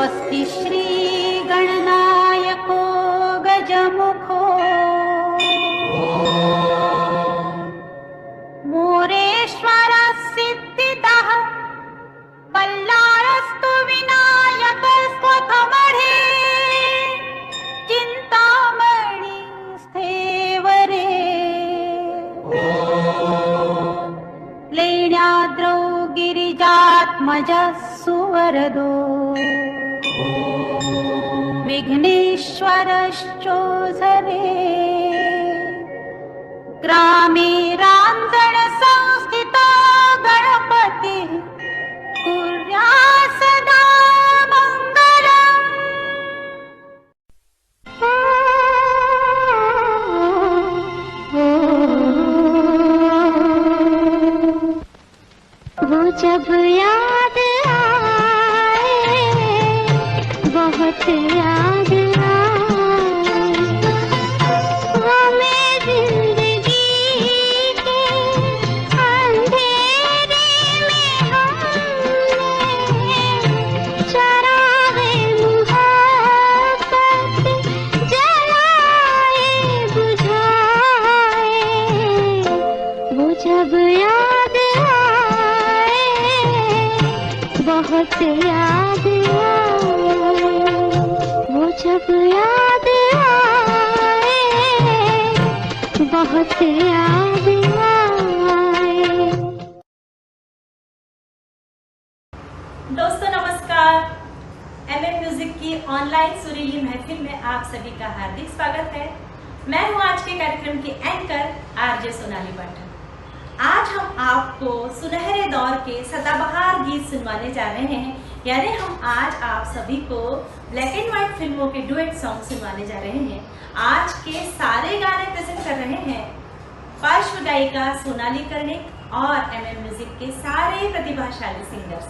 स्वस्ति श्री गणनायको गजमुखो मोरेश्वर सिद्धितः बल्लारस्तु विनायक स्वथमढे चिन्तामणि स्थेवरे लेण्याद्रौ गिरिजात्मजः सुवरदो विघ्नेश्वरश्चोधरे ग्रामे रांजण संस्थितो गणपति कुर्यात् सदा मंगलम्। वो जब याद आए बहुत याद आए वो मैं जिंदगी के अंधेरे में हमने चरागे मुहब्बत जलाए बुझाए वो जब याद बहुत याद आए वो जब याद आए बहुत याद आए। दोस्तों नमस्कार। एमएम म्यूजिक की ऑनलाइन सुरीली महफिल में आप सभी का हार्दिक स्वागत है। मैं हूं आज के कार्यक्रम की एंकर आरजे सोनाली पाठक। आज हम आपको सुनहरे दौर के सदाबहार गीत सुनवाने जा रहे हैं, यानी हम आज आप सभी को ब्लैक एंड व्हाइट फिल्मों के डुएट सॉन्ग सुनवाने जा रहे हैं। आज के सारे गाने प्रेजेंट कर रहे हैं पार्श्व गायिका सोनाली कर्णिक और एमएम म्यूजिक के सारे प्रतिभाशाली सिंगर्स।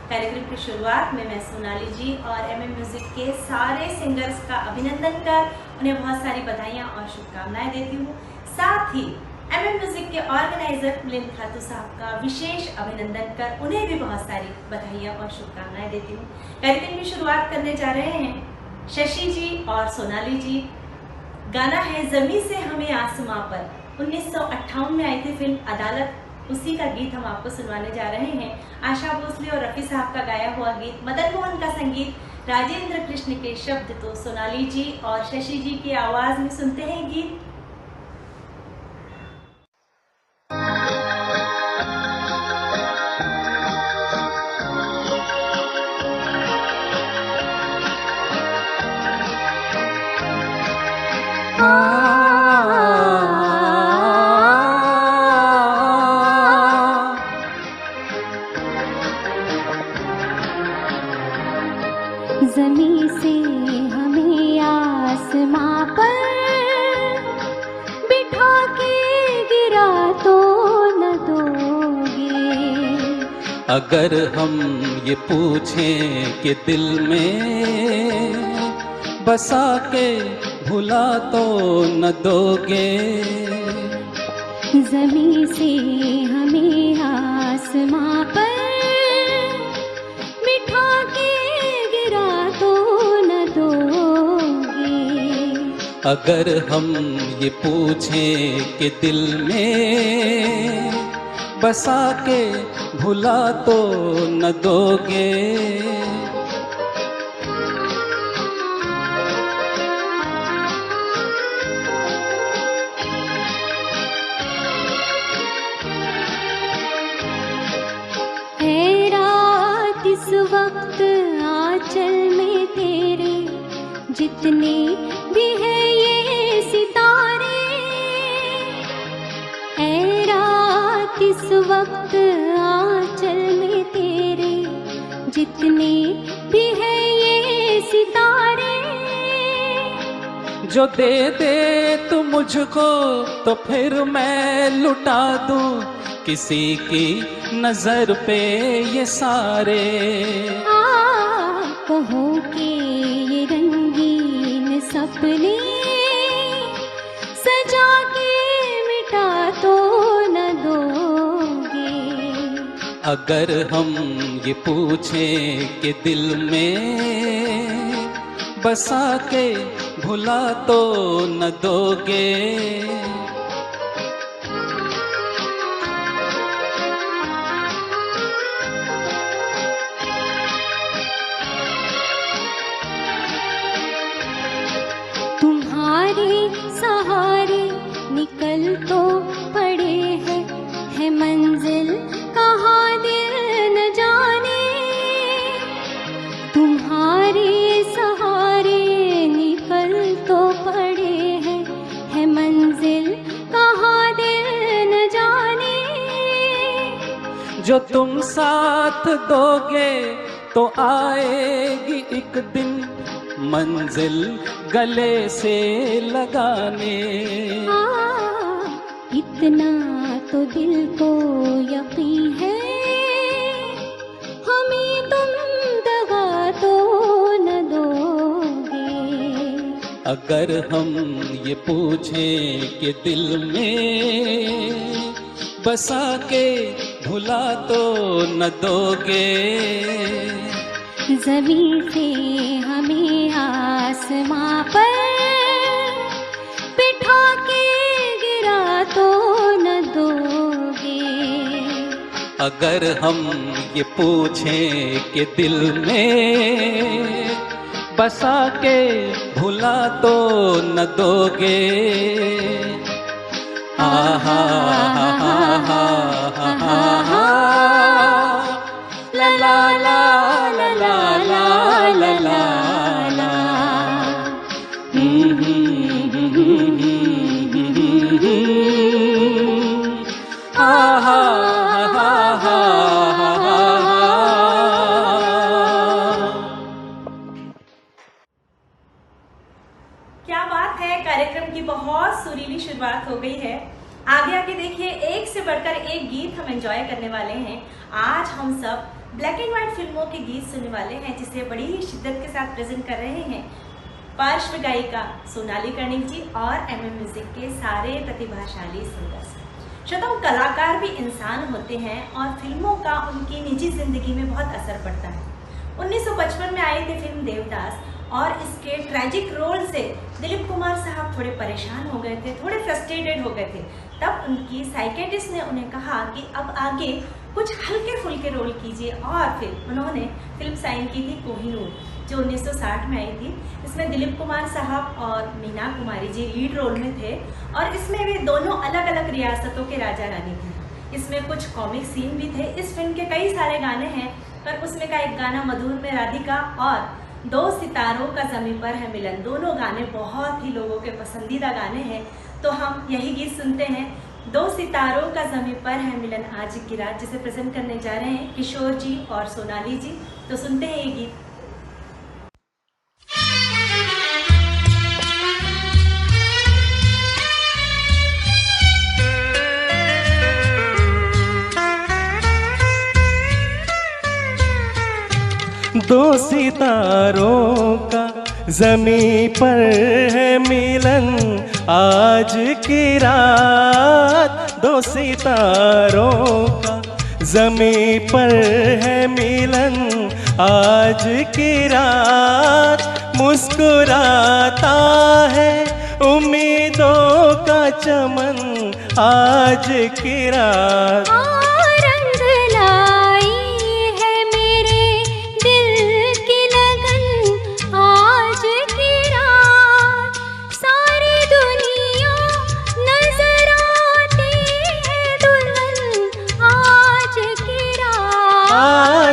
कार्यक्रम की शुरुआत में मैं सोनाली जी और एमएम म्यूजिक के सारे सिंगर्स का अभिनंदन कर उन्हें बहुत सारी बधाइयाँ और शुभकामनाएं देती हूँ। साथ ही एमएम म्यूजिक के ऑर्गेनाइजर मिलिंद खातू साहब का विशेष अभिनंदन कर उन्हें भी बहुत सारी बधाइयाँ और शुभकामनाएं देती हूँ। कार्यक्रम की शुरुआत करने जा रहे हैं शशि जी और सोनाली जी। गाना है जमी से हमें आसमां पर, 1958 में आई थी फिल्म अदालत, उसी का गीत हम आपको सुनवाने जा रहे हैं। आशा भोसले और रफी साहब का गाया हुआ गीत, मदन मोहन का संगीत, राजेंद्र कृष्ण के शब्द। तो सोनाली जी और शशि जी की आवाज में सुनते हैं गीत। ज़मीं से हमें आसमां पर बिठा के गिरा तो न दोगे। अगर हम ये पूछें कि दिल में बसा के भुला तो न दोगे। ज़मीं से हमें आसमां पर बिठा के गिरा तो न दोगे। अगर हम ये पूछें कि दिल में बसा के भुला तो न दोगे। इस वक्त आंचल में तेरे जितने भी है ये सितारे, ऐ रात इस वक्त आंचल में तेरे जितने भी है ये सितारे। जो दे दे तू मुझको तो फिर मैं लुटा दूं किसी की नजर पे ये सारे। कहो कि ये रंगीन सपने सजा के मिटा तो न दोगे। अगर हम ये पूछें कि दिल में बसा के भुला तो न दोगे, तुम्हारे सहारे निकल तो पड़े है मंजिल कहाँ दिल न जाने। तुम्हारे सहारे निकल तो पड़े है मंजिल कहाँ दिल न जाने। जो तुम साथ दोगे तो आएगी एक दिन मंजिल गले से लगाने। इतना तो दिल को यकीन है, हमें तुम दगा तो न दोगे। अगर हम ये पूछें कि दिल में बसा के भुला तो न दोगे, ज़मीन से हमें आसमां पर बिठा के गिरा तो न दोगे। अगर हम ये पूछें कि दिल में बसा के भुला तो न दोगे। आहा ला ला ला ला ला ला ला ला। आहा क्या बात है, कार्यक्रम की बहुत सुरीली शुरुआत हो गई है। आगे देखिए, एक से बढ़कर एक गीत हम एंजॉय करने वाले हैं। आज हम सब ब्लैक एंड व्हाइट फिल्मों के गीत सुनने वाले हैं, जिसे बड़ी ही शिद्दत के साथ प्रेजेंट कर रहे हैं पार्श्व गायिका सोनाली कर्णिक जी और एमएम म्यूजिक के सारे प्रतिभाशाली सिंगर्स। श्रोताओं, कलाकार भी इंसान होते हैं और फिल्मों का उनकी निजी जिंदगी में बहुत असर पड़ता है। 1955 में आई थी फिल्म देवदास और इसके ट्रैजिक रोल से दिलीप कुमार साहब थोड़े परेशान हो गए थे, थोड़े फ्रस्ट्रेटेड हो गए थे। तब उनकी साइकेट्रिस्ट ने उन्हें कहा कि अब आगे कुछ हल्के फुल्के रोल कीजिए, और फिर उन्होंने फिल्म साइन की थी कोहिनूर, जो 1960 में आई थी। इसमें दिलीप कुमार साहब और मीना कुमारी जी लीड रोल में थे और इसमें वे दोनों अलग अलग रियासतों के राजा रानी थे। इसमें कुछ कॉमिक सीन भी थे। इस फिल्म के कई सारे गाने हैं, पर उसमें का एक गाना मधुर में राधिका और दो सितारों का ज़मीं पर है मिलन, दोनों गाने बहुत ही लोगों के पसंदीदा गाने हैं। तो हम यही गीत सुनते हैं, दो सितारों का ज़मीं पर है मिलन आज की रात, जिसे प्रेजेंट करने जा रहे हैं किशोर जी और सोनाली जी। तो सुनते हैं ये गीत। दो सितारों का ज़मीं पर है मिलन आज की रात। दो सितारों का ज़मीं पर है मिलन आज की रात। मुस्कुराता है उम्मीदों का चमन आज की रात।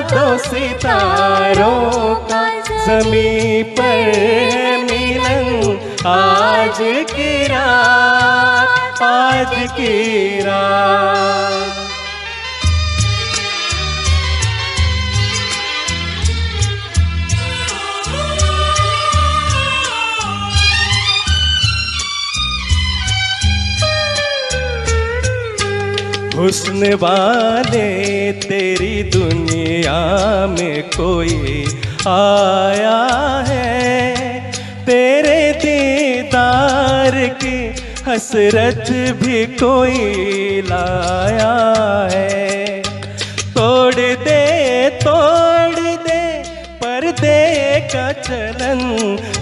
दो सितारों का ज़मीं पर है मिलन आज की रात, आज की रात। हुस्न वाले तेरी दुनिया में कोई आया है, तेरे दीदार की हसरत भी कोई लाया है। तोड़ तोड़ दे पर्दे का चलन।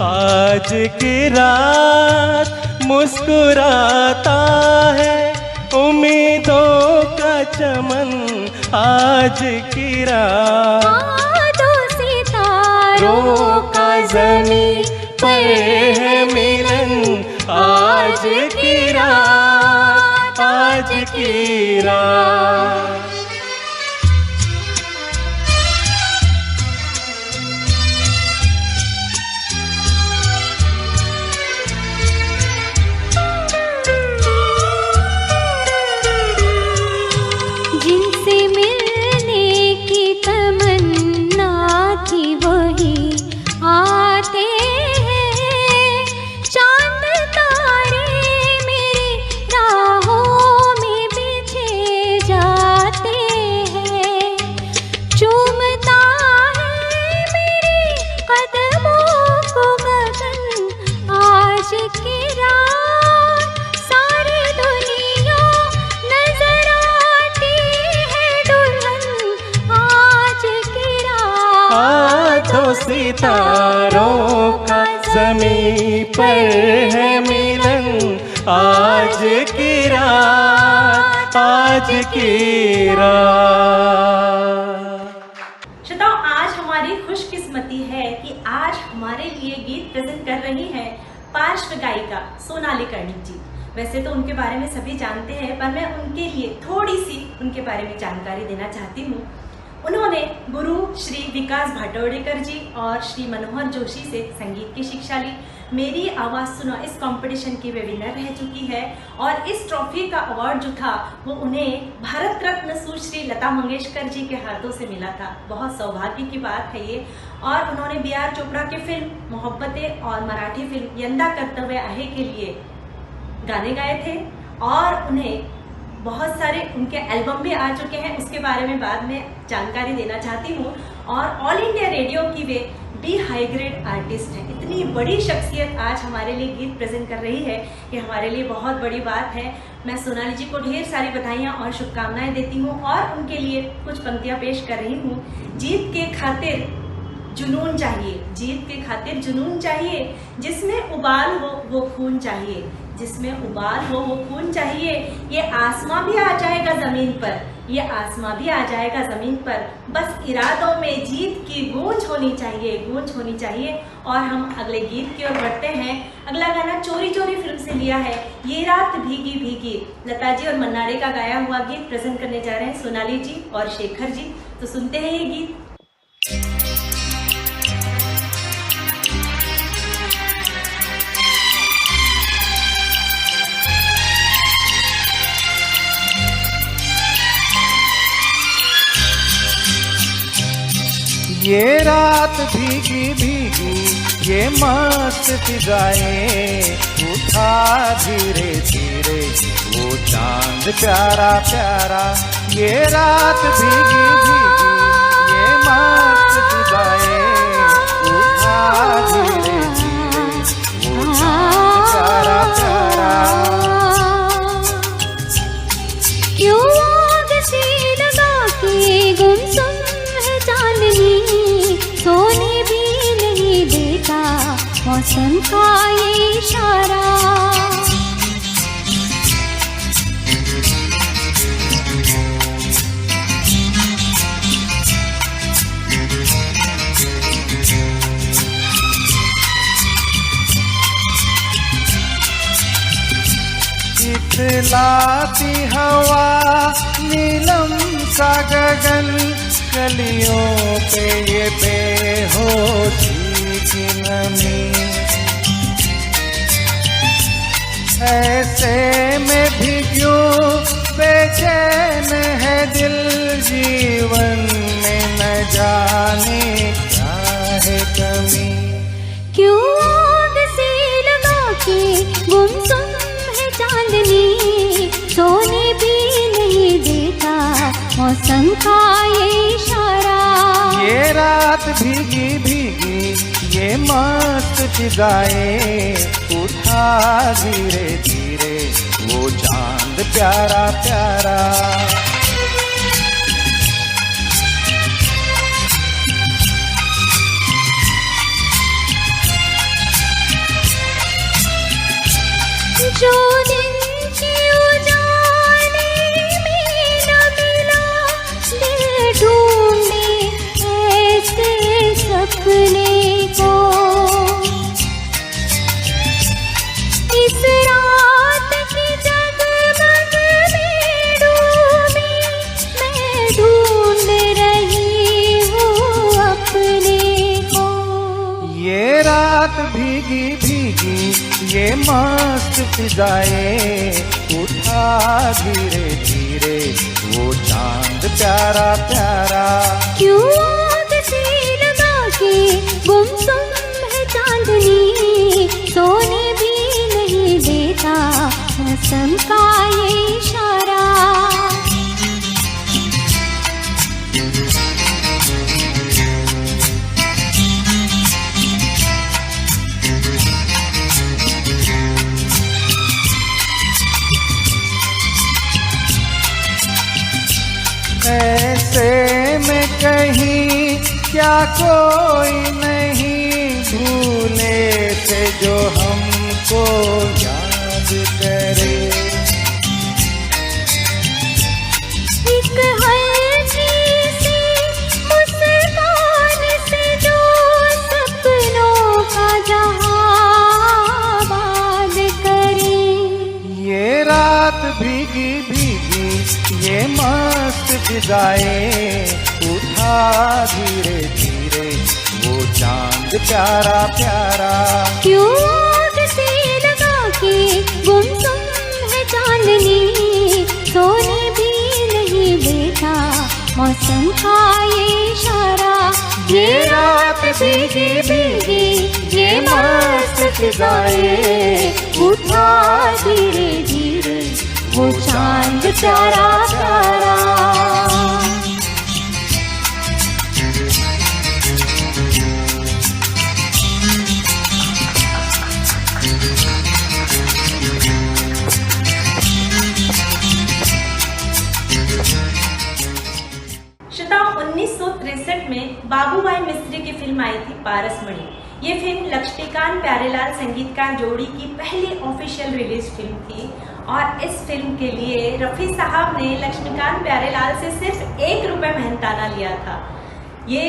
आज की रात मुस्कुराता है उम्मीदों का चमन। आज की रात दो सितारों का ज़मीं पर है मिलन। आज की रात, आज की रात। जिनसे मिलने की तमन्ना थी वही आते हैं। चांद तारे मेरी राहों में बिछे जाते हैं। चूमता है मेरे कदमों को गगन। आज की रात सारी दुनिया नजर आती है दुल्हन। आज की रात दो सितारों का ज़मीं पर है मिलन। आज की रात, आज की रात। श्रोताओं, आज हमारी खुशकिस्मती है कि आज हमारे लिए गीत प्रेजेंट कर रही हैं पार्श्व गायिका सोनाली कर्णिक जी। वैसे तो उनके बारे में सभी जानते हैं, पर मैं उनके लिए थोड़ी सी उनके बारे में जानकारी देना चाहती हूँ। उन्होंने गुरु श्री विकास भाटोड़ेकर जी और श्री मनोहर जोशी से संगीत की शिक्षा ली। मेरी आवाज़ सुनो इस कंपटीशन की वे विनर रह चुकी है और इस ट्रॉफी का अवार्ड जो था वो उन्हें भारत रत्न सुश्री लता मंगेशकर जी के हाथों से मिला था। बहुत सौभाग्य की बात है ये। और उन्होंने B.R. चोपड़ा की फिल्म मोहब्बतें और मराठी फिल्म यंदा कर्तव्य आहे के लिए गाने गाए थे और उन्हें बहुत सारे उनके एल्बम भी आ चुके हैं। उसके बारे में बाद में जानकारी देना चाहती हूँ। और ऑल इंडिया रेडियो की वे B हाई ग्रेड आर्टिस्ट हैं। इतनी बड़ी शख्सियत आज हमारे लिए गीत प्रेजेंट कर रही है कि हमारे लिए बहुत बड़ी बात है। मैं सोनाली जी को ढेर सारी बधाइयाँ और शुभकामनाएं देती हूँ और उनके लिए कुछ पंक्तियाँ पेश कर रही हूँ। जीत के खातिर जुनून चाहिए, जीत के खातिर जुनून चाहिए। जिसमें उबाल हो वो खून चाहिए, जिसमें उबाल हो वो खून चाहिए। ये आसमां भी आ जाएगा ज़मीन पर, ये आसमां भी आ जाएगा ज़मीन पर। बस इरादों में जीत की गूंज होनी चाहिए, गूंज होनी चाहिए। और हम अगले गीत की ओर बढ़ते हैं। अगला गाना चोरी चोरी फिल्म से लिया है। ये रात भीगी भीगी, लता जी और मन्ना डे का गाया हुआ गीत प्रेजेंट करने जा रहे हैं सोनाली जी और शेखर जी। तो सुनते हैं ये गीत। ये रात भीगी भीगी, ये मस्त फिजाएं, उठा धीरे धीरे वो चांद प्यारा प्यारा। ये रात भीगी भीगी, ये मस्त फिजाएं, उठा धीरे धीरे वो चांद प्यारा प्यारा। क्यों आग सी लगा के गुमसुम है चांदनी। सोने भी नहीं देता मौसम का ये इशारा। इतलाती हवा नीलम सा गगन, कलियों पे ये बेहोशी की नमी। ऐसे में भी क्यों बेचैन है दिल, जीवन में न जाने क्या है कमी। क्यों आग से लगा के गुमसुम है चांदनी। सोने भी नहीं देता मौसम का ये इशारा। ये रात भीगी भीगी, ये मस्त फिजाएं, उठा धीरे धीरे वो चांद प्यारा प्यारा। भीगी भीगी ये मस्त फिजाएं, उठा धीरे धीरे वो चांद प्यारा प्यारा। क्यों आग से लगा के गुमसुम है चांदनी, सोने भी नहीं देता मौसम का ये इशारा। ऐसे में कहीं क्या कोई नहीं भूले से जो हमको याद करे। एक हल्की सी मुस्कान से जो सपनों का जहां बाद करे। ये रात भीगी भीगी ये मस्त फिजाएं, उठा धीरे धीरे वो चांद प्यारा प्यारा। क्यों आग से लगा के गुमसुम है चांदनी, सोने भी नहीं देता मौसम का ये इशारा। ये रात भीगी भीगी ये मस्त फिजाएं, उठा धीरे धीरे वो चांद प्यारा प्यारा। श्रोताओं, 1963 में बाबूभाई मिस्त्री की फिल्म आई थी पारसमणि। ये फिल्म लक्ष्मीकांत प्यारेलाल संगीतकार जोड़ी की पहली ऑफिशियल रिलीज फिल्म थी और इस फिल्म के लिए रफी साहब ने लक्ष्मीकांत प्यारेलाल से सिर्फ 1 रुपए मेहनताना लिया था। ये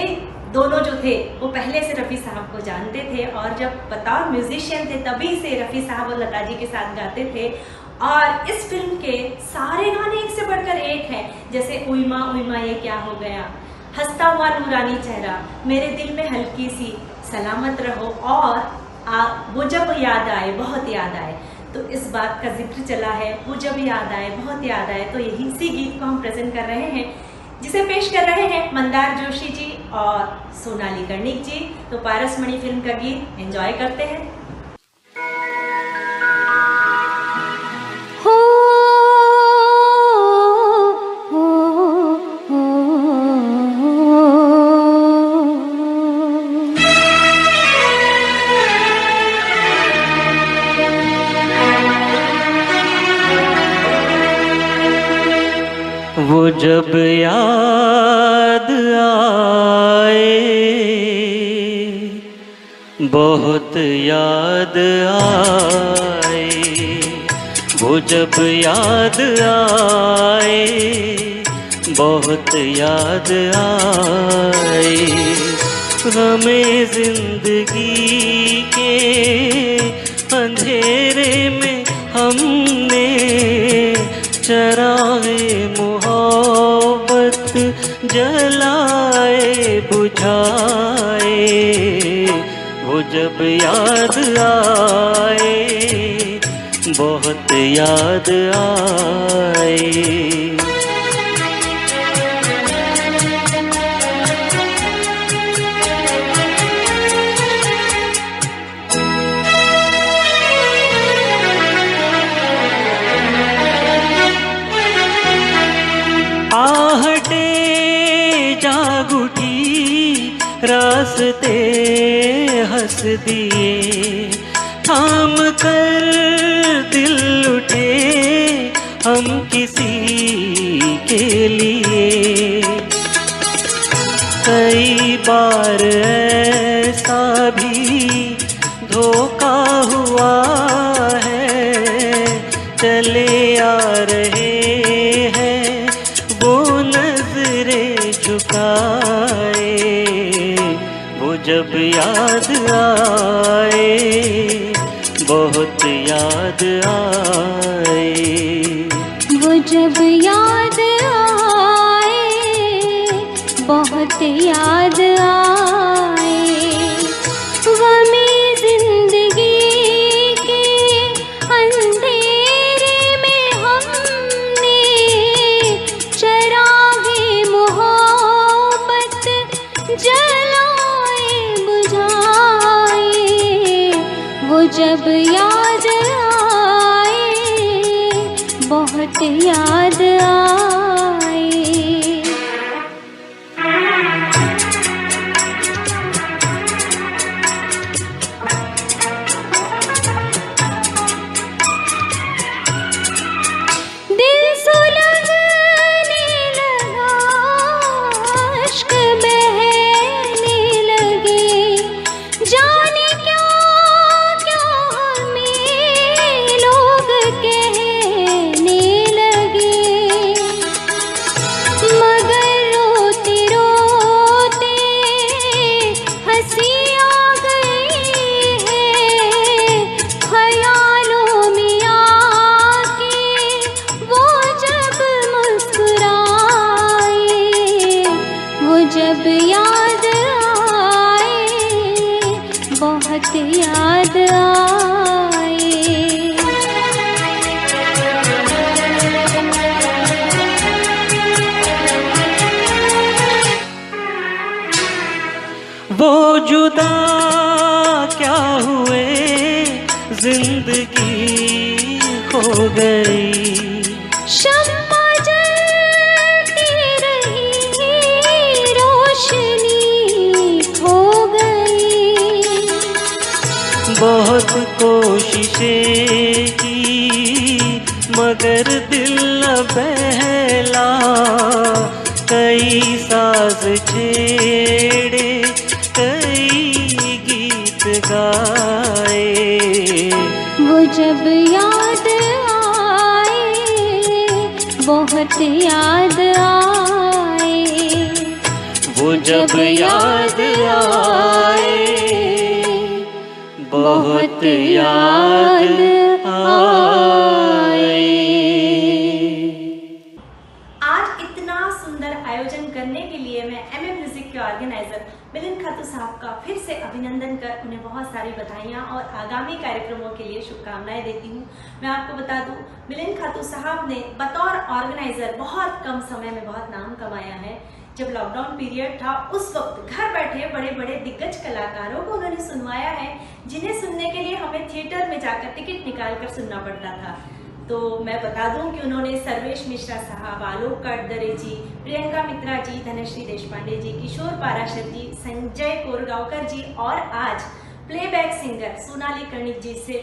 दोनों जो थे वो पहले से रफी साहब को जानते थे और जब बतौर म्यूजिशियन थे तभी से रफी साहब और लता जी के साथ गाते थे। और इस फिल्म के सारे गाने एक से बढ़कर एक हैं, जैसे उइमा ये क्या हो गया, हंसता हुआ नूरानी चेहरा, मेरे दिल में हल्की सी, सलामत रहो और वो जब याद आए बहुत याद आए। तो इस बात का जिक्र चला है, वो जब याद आए बहुत याद आए, तो यही इसी गीत को हम प्रेजेंट कर रहे हैं जिसे पेश कर रहे हैं मंदार जोशी जी और सोनाली कर्णिक जी। तो पारसमणि फिल्म का गीत एंजॉय करते हैं। वो जब याद आए बहुत याद आए, वो जब याद आए बहुत याद आए, हमें जिंदगी के अंधेरे में हमने चराए मोहब्बत जलाए बुझाए, वो जब याद आए बहुत याद आए। आहटे जाग उठी रास्ते हंस दिए, थाम कर दिल उठे हम किसी के लिए। कई बार ऐसा भी धोखा हुआ है, चले आ रहे झुकाए, वो जब याद आए बहुत याद आए, वो जब याद आए बहुत याद आए, गमे जिंदगी जलाए बुझाए वो जब याद आए, बहुत याद आए। दिल सुलगने लगा, अश्क बहने लगे, जाने क्या क्या हमें लोग कहने लगे, मगर रोते रोते हंसी आ गई है, ख्यालों में आके वो जब मुस्कुराए, वो जब याद आए, बहुत याद आए। वो जुदा क्या हुए, जिंदगी खो गई। शम्मा जलती रही, रोशनी खो गई। बहुत कोशिशें की मगर दिल न बहला, कई साज छेड़े कई गीत गाए। वो जब याद आए, बहुत याद आए। वो जब याद आए, बहुत याद आए। आज इतना सुंदर आयोजन करने के लिए मैं MM म्यूजिक के ऑर्गेनाइजर मिलिंद खातू साहब का फिर से अभिनंदन कर उन्हें बहुत सारी बधाइयाँ और आगामी कार्यक्रमों के लिए शुभकामनाएं देती हूँ। मैं आपको बता दूँ, मिलिंद खातू साहब ने बतौर ऑर्गेनाइजर बहुत कम समय में बहुत नाम कमाया है। जब लॉकडाउन पीरियड था उस वक्त घर बैठे बड़े बड़े दिग्गज कलाकारों को उन्होंने सुनवाया है, जिन्हें सुनने के लिए हमें थिएटर में जाकर टिकट निकाल कर सुनना पड़ता था। तो मैं बता दूं कि उन्होंने सर्वेश मिश्रा साहब, आलोक काटदरे जी, प्रियंका मित्रा जी, धनश्री देशपांडे जी, किशोर पाराशर जी, संजय कोरगांवकर जी और आज प्लेबैक सिंगर सोनाली कर्णिक जी से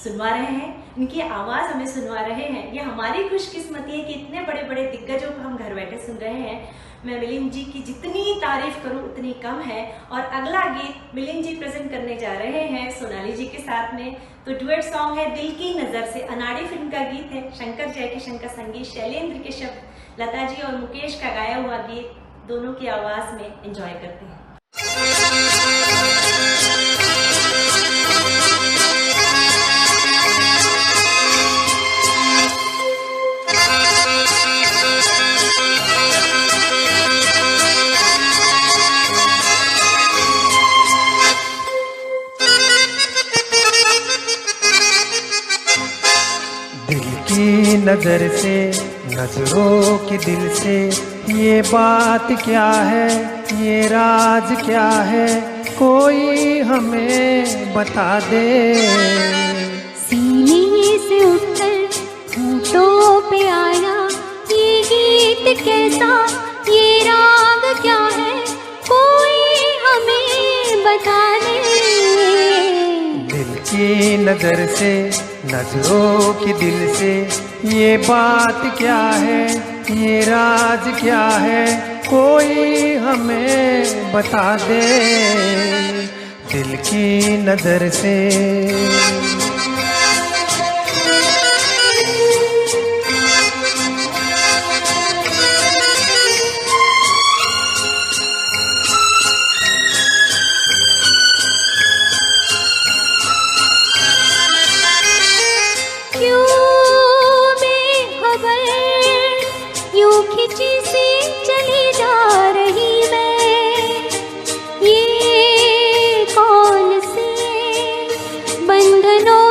सुनवा रहे हैं। इनकी आवाज़ हमें सुनवा रहे हैं। ये हमारी खुशकिस्मती है कि इतने बड़े बड़े दिग्गजों को हम घर बैठे सुन रहे हैं। मैं मिलिंद जी की जितनी तारीफ करूं उतनी कम है। और अगला गीत मिलिंद जी प्रेजेंट करने जा रहे हैं सोनाली जी के साथ में। तो डुएट सॉन्ग है दिल की नज़र से, अनाड़ी फिल्म का गीत है। शंकर जयकिशन का संगीत, शैलेंद्र के शब्द, लता जी और मुकेश का गाया हुआ गीत, दोनों की आवाज़ में एंजॉय करते हैं। नजर से, नजरों की दिल से, ये बात क्या है, ये राज क्या है, कोई हमें बता दे। सीने से उठकर होठों पे आया ये गीत कैसा, ये राग क्या है, कोई हमें बता दे। दिल की नजर से, नजरों की दिल से, ये बात क्या है, ये राज क्या है, कोई हमें बता दे। दिल की नजर से। बंधनों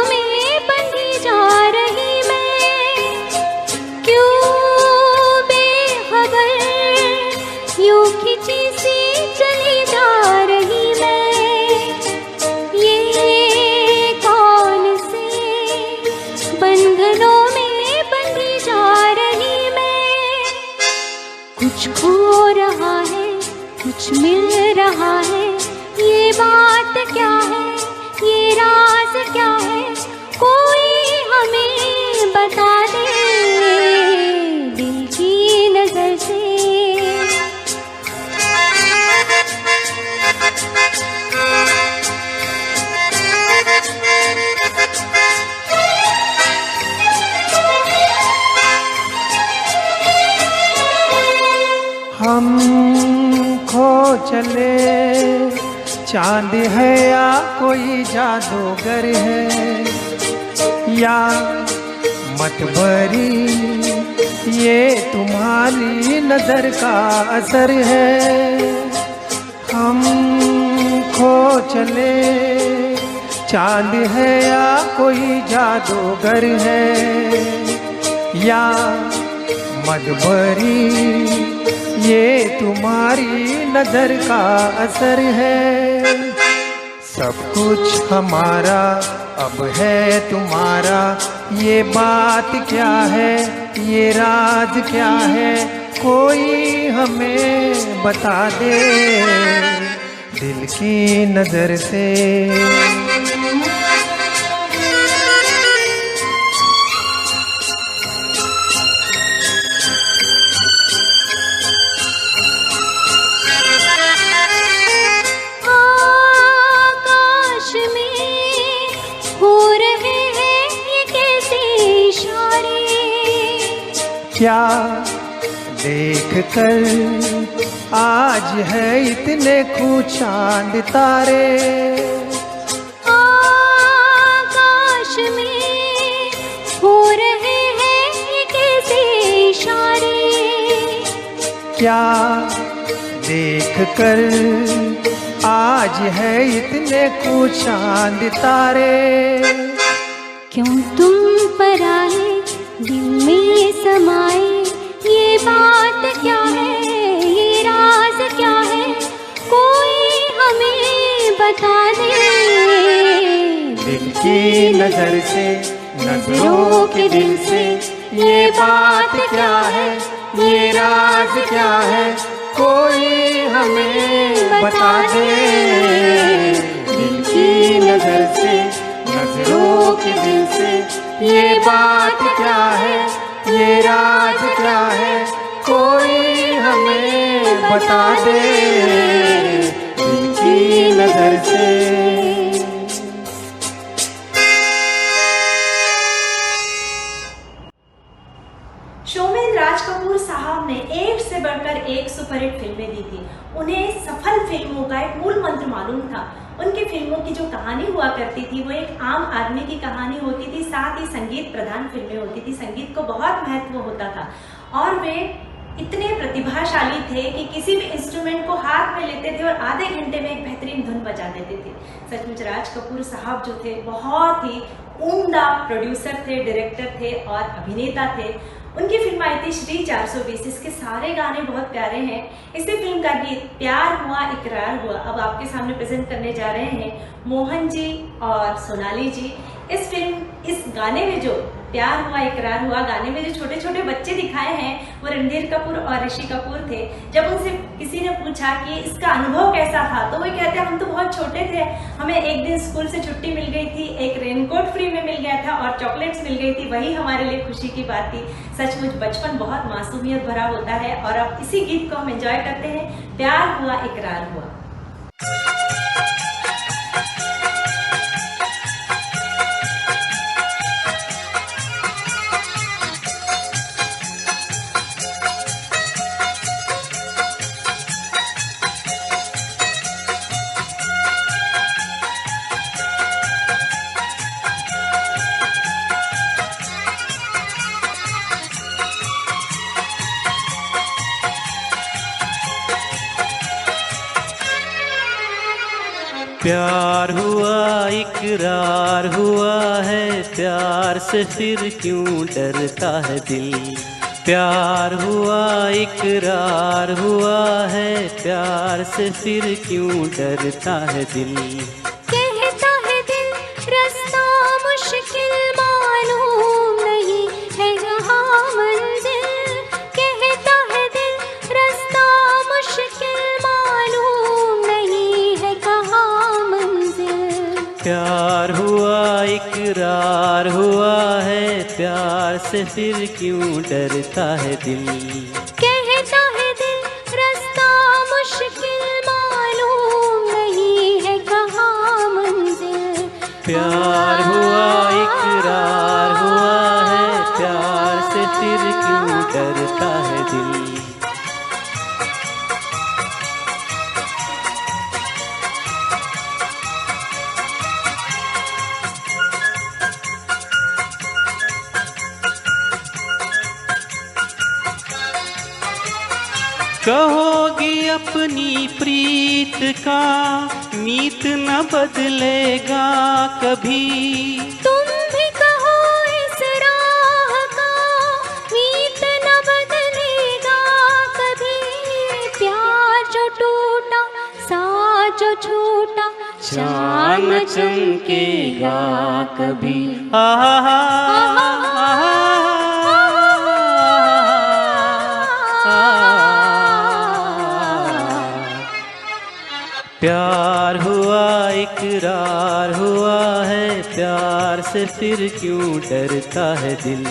रहा है, ये बात क्या है, ये राज क्या है, कोई हमें बता दे दिल की नजर से। हम खो चले, चांद है या कोई जादूगर है, या मतबरी ये तुम्हारी नजर का असर है। हम खो चले, चांद है या कोई जादूगर है, या मतबरी ये तुम्हारी नजर का असर है। सब कुछ हमारा अब है तुम्हारा, ये बात क्या है, ये राज क्या है, कोई हमें बता दे दिल की नजर से। क्या देख कर आज है इतने खूब तारे, आकाश में हो रहे हैं ये कैसे इशारे। क्या देख कर आज है इतने खूब तारे, क्यों तुम पर आए दिल में समाए, ये बात क्या है, ये राज क्या है, कोई हमें बता दे दिल की नजर से, नजरों के दिल से, ये बात क्या है, ये राज क्या है, कोई हमें बता दे दिल की नजर से, नजरों के दिल से, ये बात क्या है, ये राज क्या है, कोई हमें बता दे दिल की नजर से। शोमेन राज कपूर साहब ने एक से बढ़कर एक सुपरहिट फिल्में दी थी। उन्हें सफल फिल्मों का एक मूल मंत्र मालूम था। उनकी फिल्मों की जो कहानी हुआ करती थी वो एक आम आदमी की कहानी होती थी, साथ ही संगीत प्रधान फिल्में होती थी। संगीत को बहुत महत्व होता था और वे इतने प्रतिभाशाली थे कि किसी भी इंस्ट्रूमेंट को हाथ में लेते थे और आधे घंटे में एक बेहतरीन धुन बजा देते थे। सचमुच राज कपूर साहब जो थे बहुत ही उम्दा प्रोड्यूसर थे, डायरेक्टर थे और अभिनेता थे। उनकी फिल्म आई थी श्री 420। इसके सारे गाने बहुत प्यारे हैं। इसी फिल्म का गीत प्यार हुआ इकरार हुआ अब आपके सामने प्रेजेंट करने जा रहे हैं मोहन जी और सोनाली जी। इस गाने में जो प्यार हुआ इकरार हुआ गाने में जो छोटे छोटे बच्चे दिखाए हैं वो रणधीर कपूर और ऋषि कपूर थे। जब उनसे किसी ने पूछा कि इसका अनुभव कैसा था तो वो कहते हैं हम तो बहुत छोटे थे, हमें एक दिन स्कूल से छुट्टी मिल गई थी, एक रेनकोट फ्री में मिल गया था और चॉकलेट्स मिल गई थी, वही हमारे लिए खुशी की बात थी। सचमुच बचपन बहुत मासूमियत भरा होता है और अब इसी गीत को हम एंजॉय करते हैं, प्यार हुआ इकरार हुआ। प्यार हुआ इकरार हुआ है, प्यार से फिर क्यों डरता है दिल। प्यार हुआ इकरार हुआ है, प्यार से फिर क्यों डरता है दिल। कहता है दिल रास्ता मुश्किल मालूम नहीं है यहाँ मंजिल। कहता है दिल रास्ता मुश्किल मालूम प्यार हुआ इकरार हुआ है, प्यार से फिर क्यों डरता है दिल। कहता है दिल रास्ता मुश्किल, मालूम नहीं है कहाँ मंजिल। प्यार हुआ इकरार हुआ है, प्यार से फिर क्यों डरता है दिल। कहोगी अपनी प्रीत का, मीत न बदलेगा कभी। तुम भी कहो इस राह का, मीत न बदलेगा कभी। प्यार जो टूटा साथ जो छूटा, चांद चमकेगा कभी। प्यार हुआ इकरार हुआ है, प्यार से फिर क्यों डरता है दिल।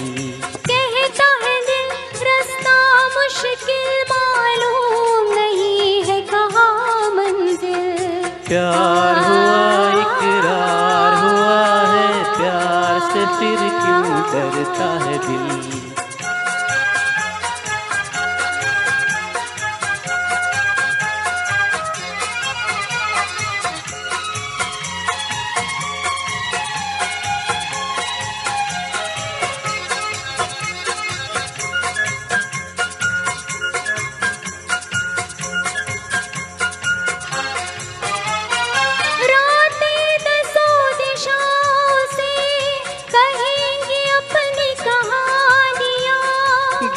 कहता है दिल रास्ता मुश्किल, मालूम नहीं है कहाँ मंजिल। प्यार हुआ इकरार हुआ है, प्यार से फिर क्यों डरता है दिल।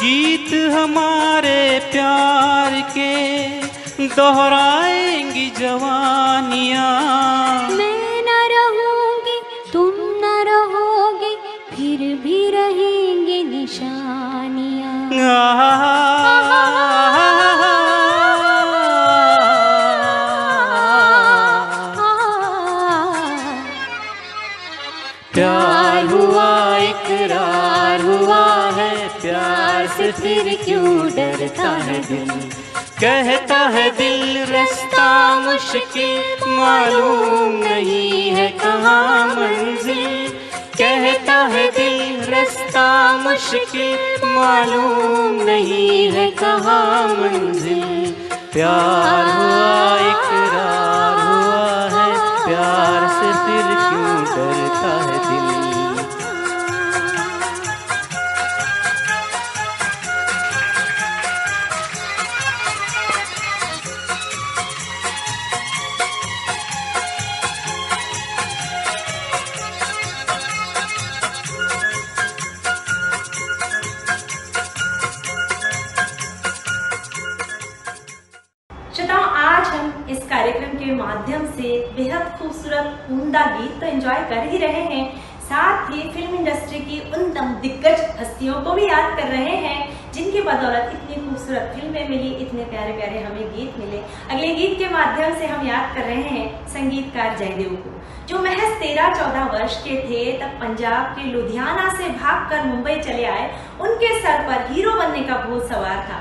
गीत हमारे प्यार के दोहराएंगी जवानियाँ। मैं न रहूंगी तुम न रहोगे, फिर भी रहेंगे निशानियाँ। प्यार हुआ इकरार हुआ है, प्यार से फिर क्यों डरता है दिल। कहता है दिल रास्ता मुश्किल, मालूम नहीं है कहाँ मंजिल। कहता है दिल रास्ता मुश्किल, मालूम नहीं है कहाँ मंजिल। प्यार हुआ इकरार हुआ है, प्यार से फिर क्यों डरता है दिल। श्रोताओं, आज हम इस कार्यक्रम के माध्यम से बेहद खूबसूरत उम्दा गीत तो एंजॉय कर ही रहे हैं, साथ ही फिल्म इंडस्ट्री की उन दिग्गज हस्तियों को भी याद कर रहे हैं जिनकी बदौलत इतनी खूबसूरत फिल्में मिली, इतने प्यारे प्यारे हमें गीत मिले। अगले गीत के माध्यम से हम याद कर रहे हैं संगीतकार जयदेव को, जो महज 13-14 वर्ष के थे तब पंजाब के लुधियाना से भागकर मुंबई चले आए। उनके सर पर हीरो बनने का भूत सवार था।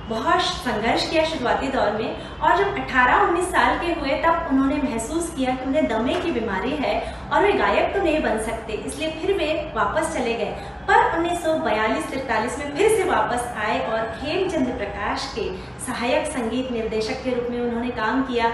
बहुत संघर्ष किया शुरुआती दौर में, और जब 18-19 साल के हुए तब उन्होंने महसूस किया कि उन्हें दमे की बीमारी है और वे गायक तो नहीं बन सकते, इसलिए फिर वे वापस चले गए। पर 1942-43 में फिर से वापस आए और खेमचंद प्रकाश के सहायक संगीत निर्देशक के रूप में उन्होंने काम किया।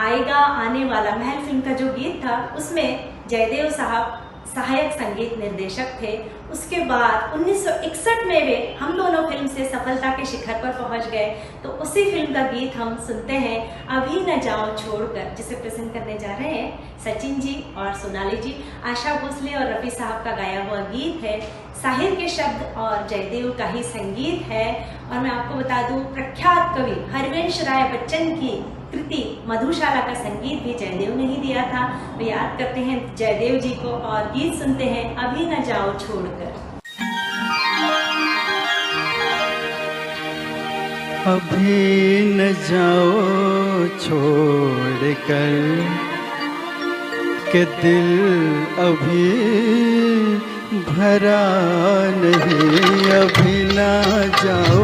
आएगा आने वाला महल फिल्म का जो गीत था उसमें जयदेव साहब सहायक संगीत निर्देशक थे। उसके बाद 1961 में वे हम दोनों फिल्म से सफलता के शिखर पर पहुंच गए। तो उसी फिल्म का गीत हम सुनते हैं, अभी न जाओ छोड़कर, जिसे प्रेजेंट करने जा रहे हैं सचिन जी और सोनाली जी। आशा भोसले और रफी साहब का गाया हुआ गीत है, साहिर के शब्द और जयदेव का ही संगीत है। और मैं आपको बता दूं, प्रख्यात कवि हरिवंश राय बच्चन की कृति मधुशाला का संगीत भी जयदेव ने ही दिया था। तो याद करते हैं जयदेव जी को और गीत सुनते हैं, अभी न जाओ छोड़कर। अभी न जाओ छोड़कर, कि दिल अभी भरा नहीं, अभी ना जाओ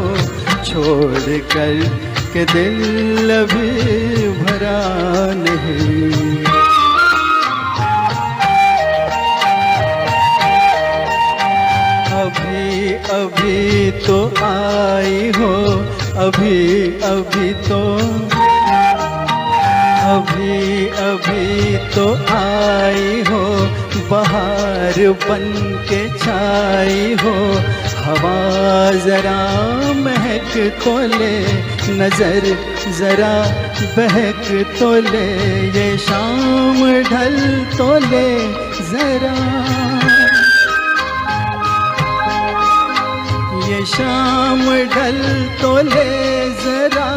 छोड़ कर कि दिल अभी भरा नहीं। अभी अभी तो आई हो, अभी अभी तो, अभी अभी तो आई हो, बहार बन के छाई हो। हवा जरा महक तो ले, नजर जरा बहक तो ले, ये शाम ढल तो ले जरा, ये शाम ढल तो ले जरा,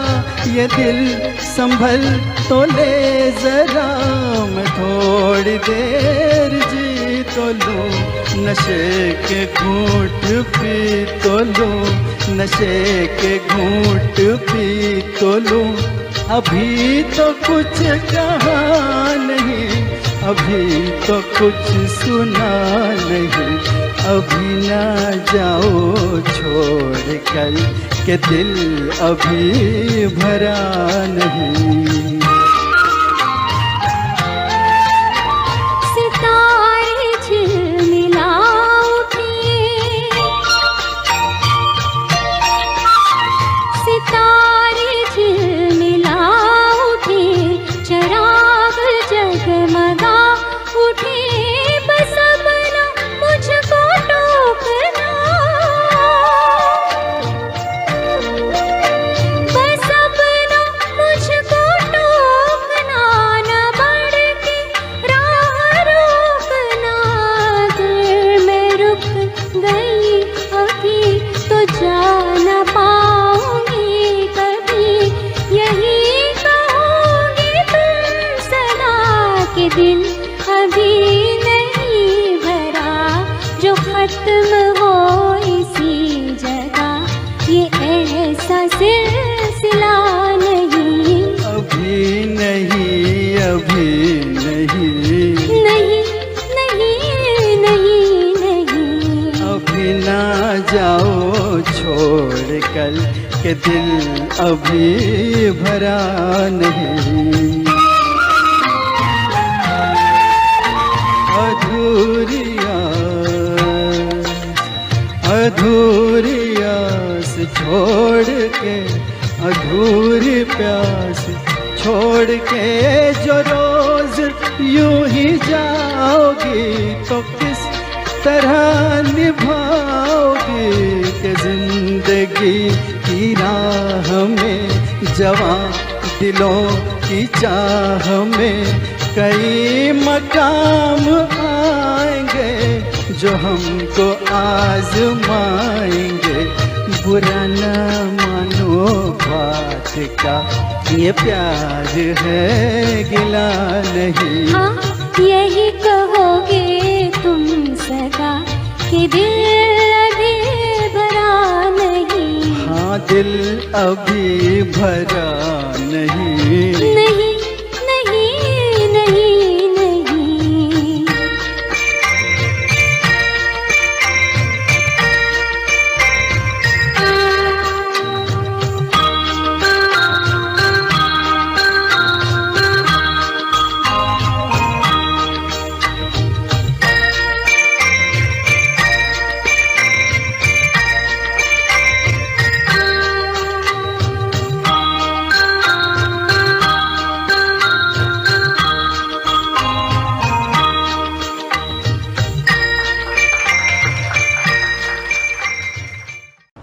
ये दिल संभल तो ले जरा। मैं थोड़ी देर जी तो लूं, नशे के घूंट पी तो लूं, नशे के घूंट पी तो लूं। अभी तो कुछ कहा नहीं, अभी तो कुछ सुना नहीं, अभी ना जाओ छोड़ कर कि दिल अभी भरा नहीं। सितारे झिलमिला उठे, सितारे झिलमिला उठे, चराग जगमगा उठे। बस अब ना मुझको टोकना, बस अब ना मुझको टोकना, न बढ़ के राह रोकना। अगर मैं रुक गई अभी तो जा न पाऊंगी कभी, यही कहोगे तुम सदा कि दिल अभी नहीं भरा। जो खत्म हो इसी जगह, ये ऐसा सिलसिला नहीं। अभी नहीं, अभी नहीं, नहीं नहीं नहीं नहीं, अभी ना जाओ छोड़ कर कि दिल अभी भरा नहीं। अधूरी आस, अधूरी आस छोड़ के, अधूरी प्यास छोड़ के जो रोज यूं ही जाओगी, तो किस तरह निभाओगी कि जिंदगी की राह में, जवां दिलों की चाह में कई मकाम आएंगे जो हमको आजमाएंगे। बुरा न मानो बात का, ये प्यार है गिला नहीं। हाँ यही कहोगे तुम सदा कि दिल अभी भरा नहीं। हाँ दिल अभी भरा नहीं, नहीं नहीं नहीं नहीं।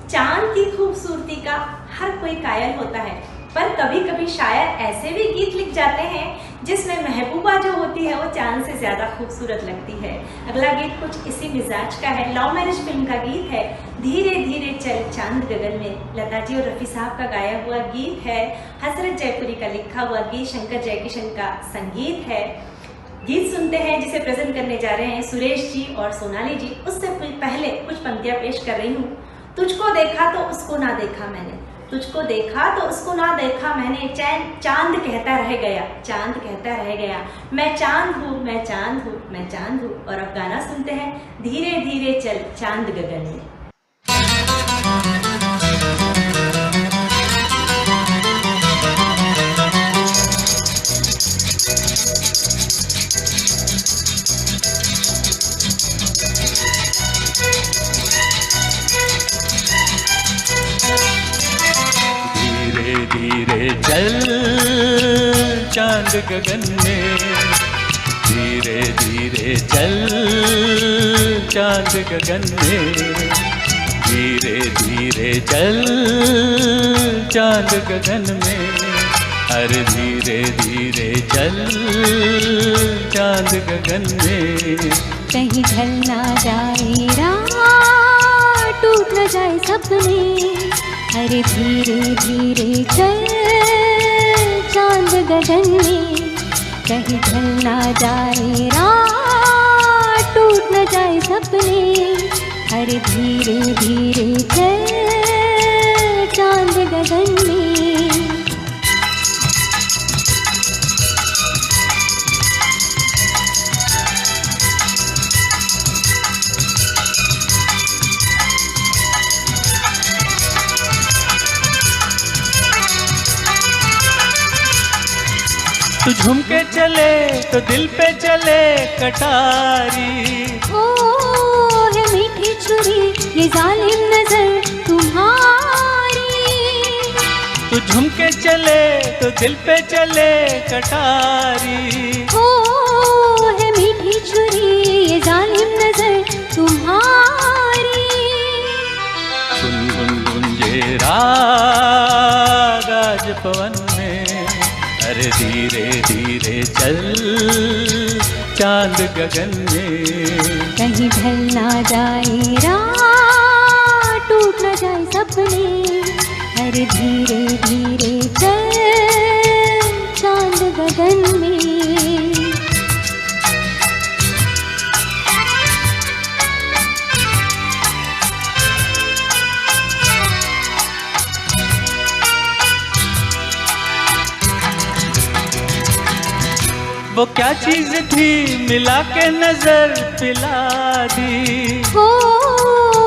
चांद की खूबसूरती का हर कोई कायल होता है, पर कभी कभी शायर ऐसे भी गीत लिख जाते हैं जिसमें महबूबा जो होती है वो चांद से ज्यादा खूबसूरत लगती है। अगला गीत कुछ इसी मिजाज का है। लव मैरिज फिल्म का गीत है धीरे धीरे चल चांद गगन में। लता जी और रफी साहब का गाया हुआ गीत है। हसरत जयपुरी का लिखा हुआ गीत, शंकर जयकिशन का संगीत है। गीत सुनते हैं जिसे प्रेजेंट करने जा रहे हैं सुरेश जी और सोनाली जी। उससे पहले कुछ पंक्तियां पेश कर रही हूँ। तुझको देखा तो उसको ना देखा मैंने, तुझको देखा तो उसको ना देखा मैंने, चांद कहता रह गया, चांद कहता रह गया, मैं चांद हूँ, मैं चांद हूँ, मैं चांद हूँ। और अब गाना सुनते हैं, धीरे धीरे चल चांद गगन में। धीरे चल चांद गगन में, धीरे धीरे चल चांद गगन में, धीरे धीरे चल चांद गगन में, अरे धीरे धीरे चल चांद गगन में। कहीं ढल ना जाए रात, टूट न जाए सपने, अरे धीरे धीरे चल चांद गगन में। कहीं ढल ना जाए रात, टूट न जाए सपने, अरे धीरे धीरे चल चांद गगन में। तू झूम के चले तो दिल पे चले कटारी, ओ है मीठी छुरी ये जालिम नजर तुम्हारी। तू झूम के चले तो दिल पे चले कटारी, ओ है मीठी छुरी ये जालिम नजर तुम्हारी। गुनगुन गुंजे राग आज पवन में, अरे धीरे धीरे चल चांद गगन में। कहीं ढल ना जाए रात, टूट न जाए सपने, अरे धीरे धीरे चल चांद गगन में। वो क्या चीज थी मिला के नजर पिला दी, हो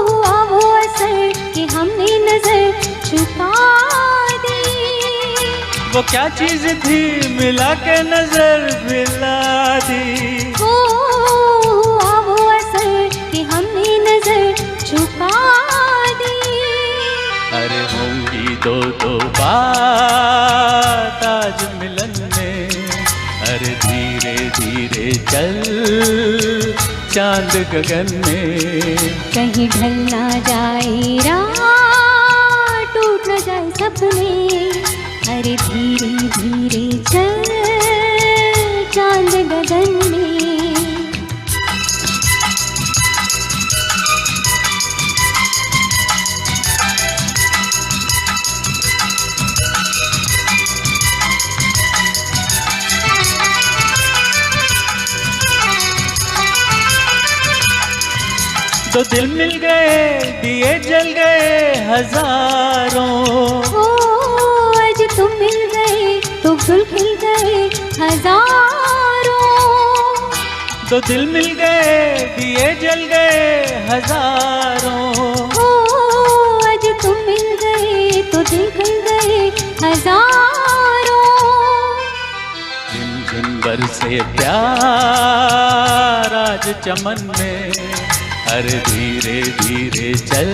हुआ वो असर कि हमने नजर छुपा दी। वो क्या चीज थी मिला के नजर पिला दी, हो हुआ वो असर कि हमने नजर छुपा दी। अरे होंगी दो दो बात आज मिलन में, अरे धीरे धीरे चल चांद गगन में। कहीं ढल ना जाए रात, टूट न जाए सपने, अरे धीरे धीरे चल चांद गगन में। तो दिल मिल गए दिए जल गए हजारों, ओ आज तुम मिल गए तो फूल खिल गए हजारों। तो दिल मिल गए दिए जल गए हजारों, ओ आज तुम मिल गए तो दिल खिल गए हजारों। झिन बरसे प्यार आज चमन में, अरे धीरे धीरे चल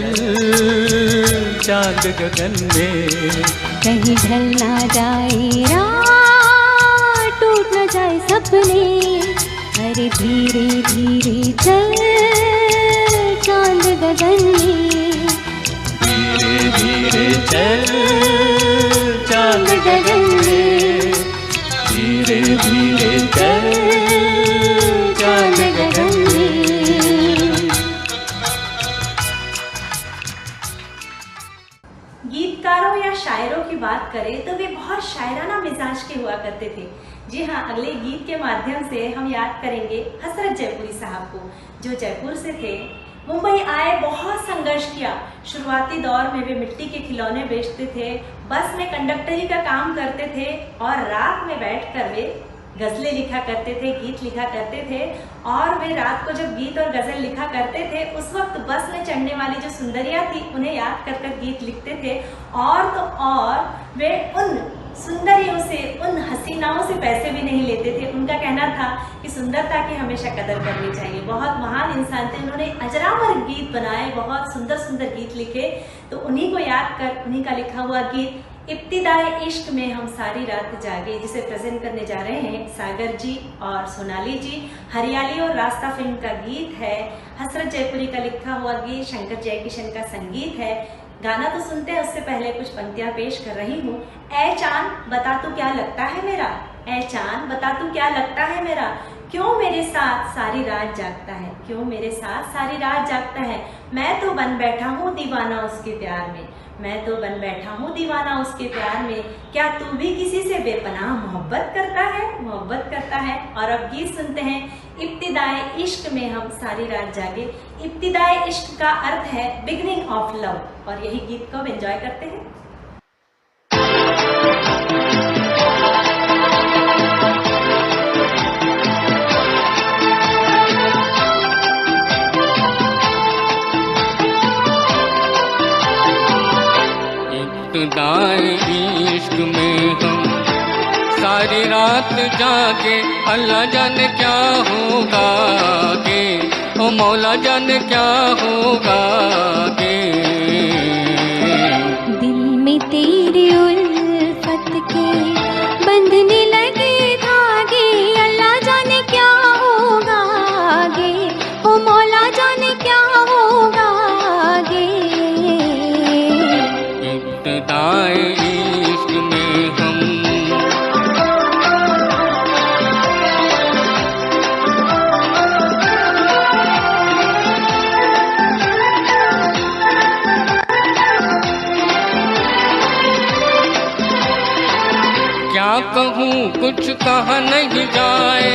चांद गगन में। कहीं ढल ना जाए रात, टूट न जाए सपने, अरे धीरे धीरे चल चांद गगन में। धीरे धीरे चल चांद गगन में, धीरे धीरे चल चांद गगन में। गीतकारों या शायरों की बात करें तो वे बहुत शायराना मिजाज के हुआ करते थे। जी हाँ, अगले गीत के माध्यम से हम याद करेंगे हसरत जयपुरी साहब को, जो जयपुर से थे। मुंबई आए, बहुत संघर्ष किया। शुरुआती दौर में वे मिट्टी के खिलौने बेचते थे, बस में कंडक्टरी का काम करते थे और रात में बैठकर वे गजलें लिखा करते थे, गीत लिखा करते थे। और वे रात को जब गीत और गजल लिखा करते थे, उस वक्त बस में चढ़ने वाली जो सुंदरियां थी उन्हें याद कर कर गीत लिखते थे। और तो और वे उन सुंदरियों से, उन हसीनाओं से पैसे भी नहीं लेते थे। उनका कहना था कि सुंदरता की हमेशा कदर करनी चाहिए। बहुत महान इंसान थे, उन्होंने अजरामर गीत बनाए, बहुत सुंदर सुंदर गीत लिखे। तो उन्हीं को याद कर, उन्हीं का लिखा हुआ गीत इब्तिदाए इश्क में हम सारी रात जागे, जिसे प्रेजेंट करने जा रहे हैं सागर जी और सोनाली जी। हरियाली और रास्ता फिल्म का गीत है, हसरत जयपुरी का लिखा हुआ गीत, शंकर जयकिशन का संगीत है। गाना तो सुनते हैं, उससे पहले कुछ पंक्तियां पेश कर रही हूँ। ऐ चांद बता तू क्या लगता है मेरा, ऐ चांद बता तू क्या लगता है मेरा, क्यों मेरे साथ सारी रात जागता है, क्यों मेरे साथ सारी रात जागता है। मैं तो बन बैठा हूँ दीवाना उसके प्यार में, मैं तो बन बैठा हूँ दीवाना उसके प्यार में, क्या तू भी किसी से बेपनाह मोहब्बत करता है, मोहब्बत करता है। और अब गीत सुनते हैं इब्तिदाए इश्क में हम सारी रात जागे। इब्तिदाए इश्क का अर्थ है बिगिनिंग ऑफ लव, और यही गीत को एंजॉय करते हैं। इब्तिदाए इश्क में हम सारी रात जागे, अल्लाह जाने क्या होगा आगे, ओ मौला जाने क्या होगा आगे। दिल में तेरी उल्फत के बंधने लगे धागे, अल्लाह जाने क्या होगा आगे, ओ मौला जाने क्या होगा आगे। इब्तिदाए इश्क में हम क्या कहूँ कुछ कहा नहीं जाए,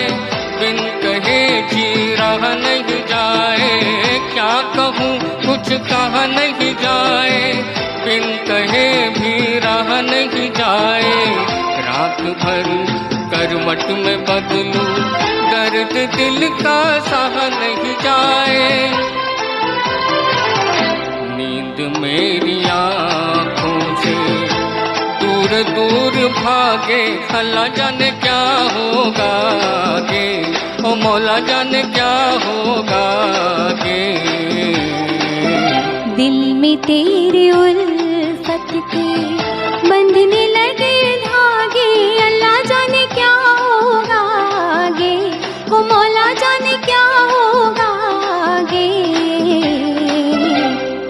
बिन कहे जी रहा नहीं जाए। क्या कहूँ कुछ कहा नहीं जाए, बिन कहे भी रहा नहीं जाए। रात भर करवट में बदलूं, दर्द दिल का सहा नहीं जाए। नींद मेरी आँखों से दूर दूर भागे, अल्लाह जाने क्या होगा आगे, ओ मौला जाने क्या होगा आगे। दिल में तेरे उल्फत के बंधने लगे धागे, अल्लाह जाने क्या होगा आगे, ओ मौला जाने क्या होगा आगे।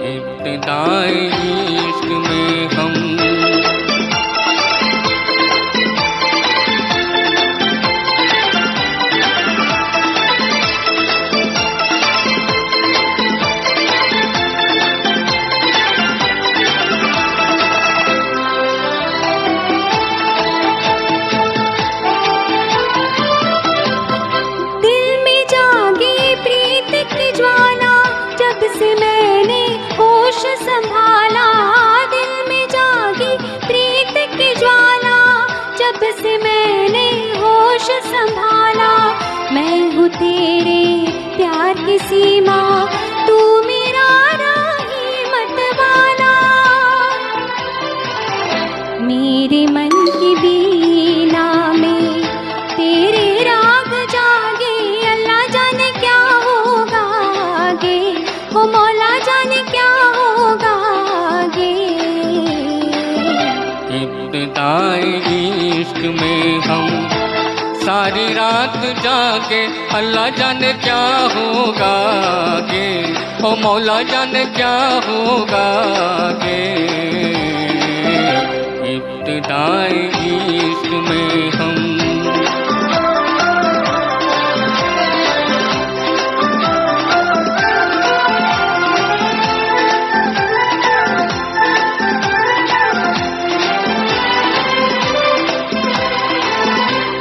इब्तिदाए इश्क में हम संभाला, दिल में जागी प्रीत की ज्वाला, जब से मैंने होश संभाला। मैं हूँ तेरे प्यार की सीमा, तू मेरा राही मतवाला। मेरे मन की बीना में तेरे राग जागे, अल्लाह जाने क्या होगा आगे, ओ मौला जाने क्या होगा आगे। इब्तिदाए इश्क में हम सारी रात जागे, अल्लाह जाने क्या होगा आगे, ओ मौला जाने क्या होगा आगे। इब्तिदाए इश्क में हम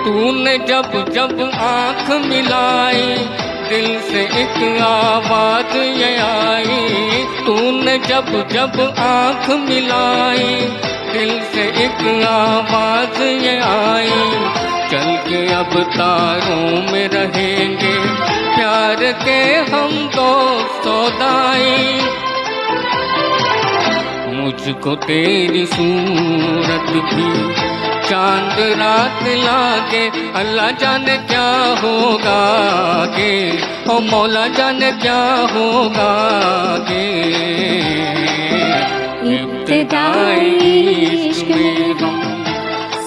तूने जब जब आँख मिलाई, दिल से एक आवाज ये आई, तूने जब जब आँख मिलाई, दिल से एक आवाज ये आई, चल के अब तारों में रहेंगे प्यार के हम दो सौदाई। मुझको तेरी सूरत भी चांद रात लागे, अल्लाह जाने क्या होगा आगे, ओ मौला जाने क्या होगा आगे। इब्तिदाई इश्क में हम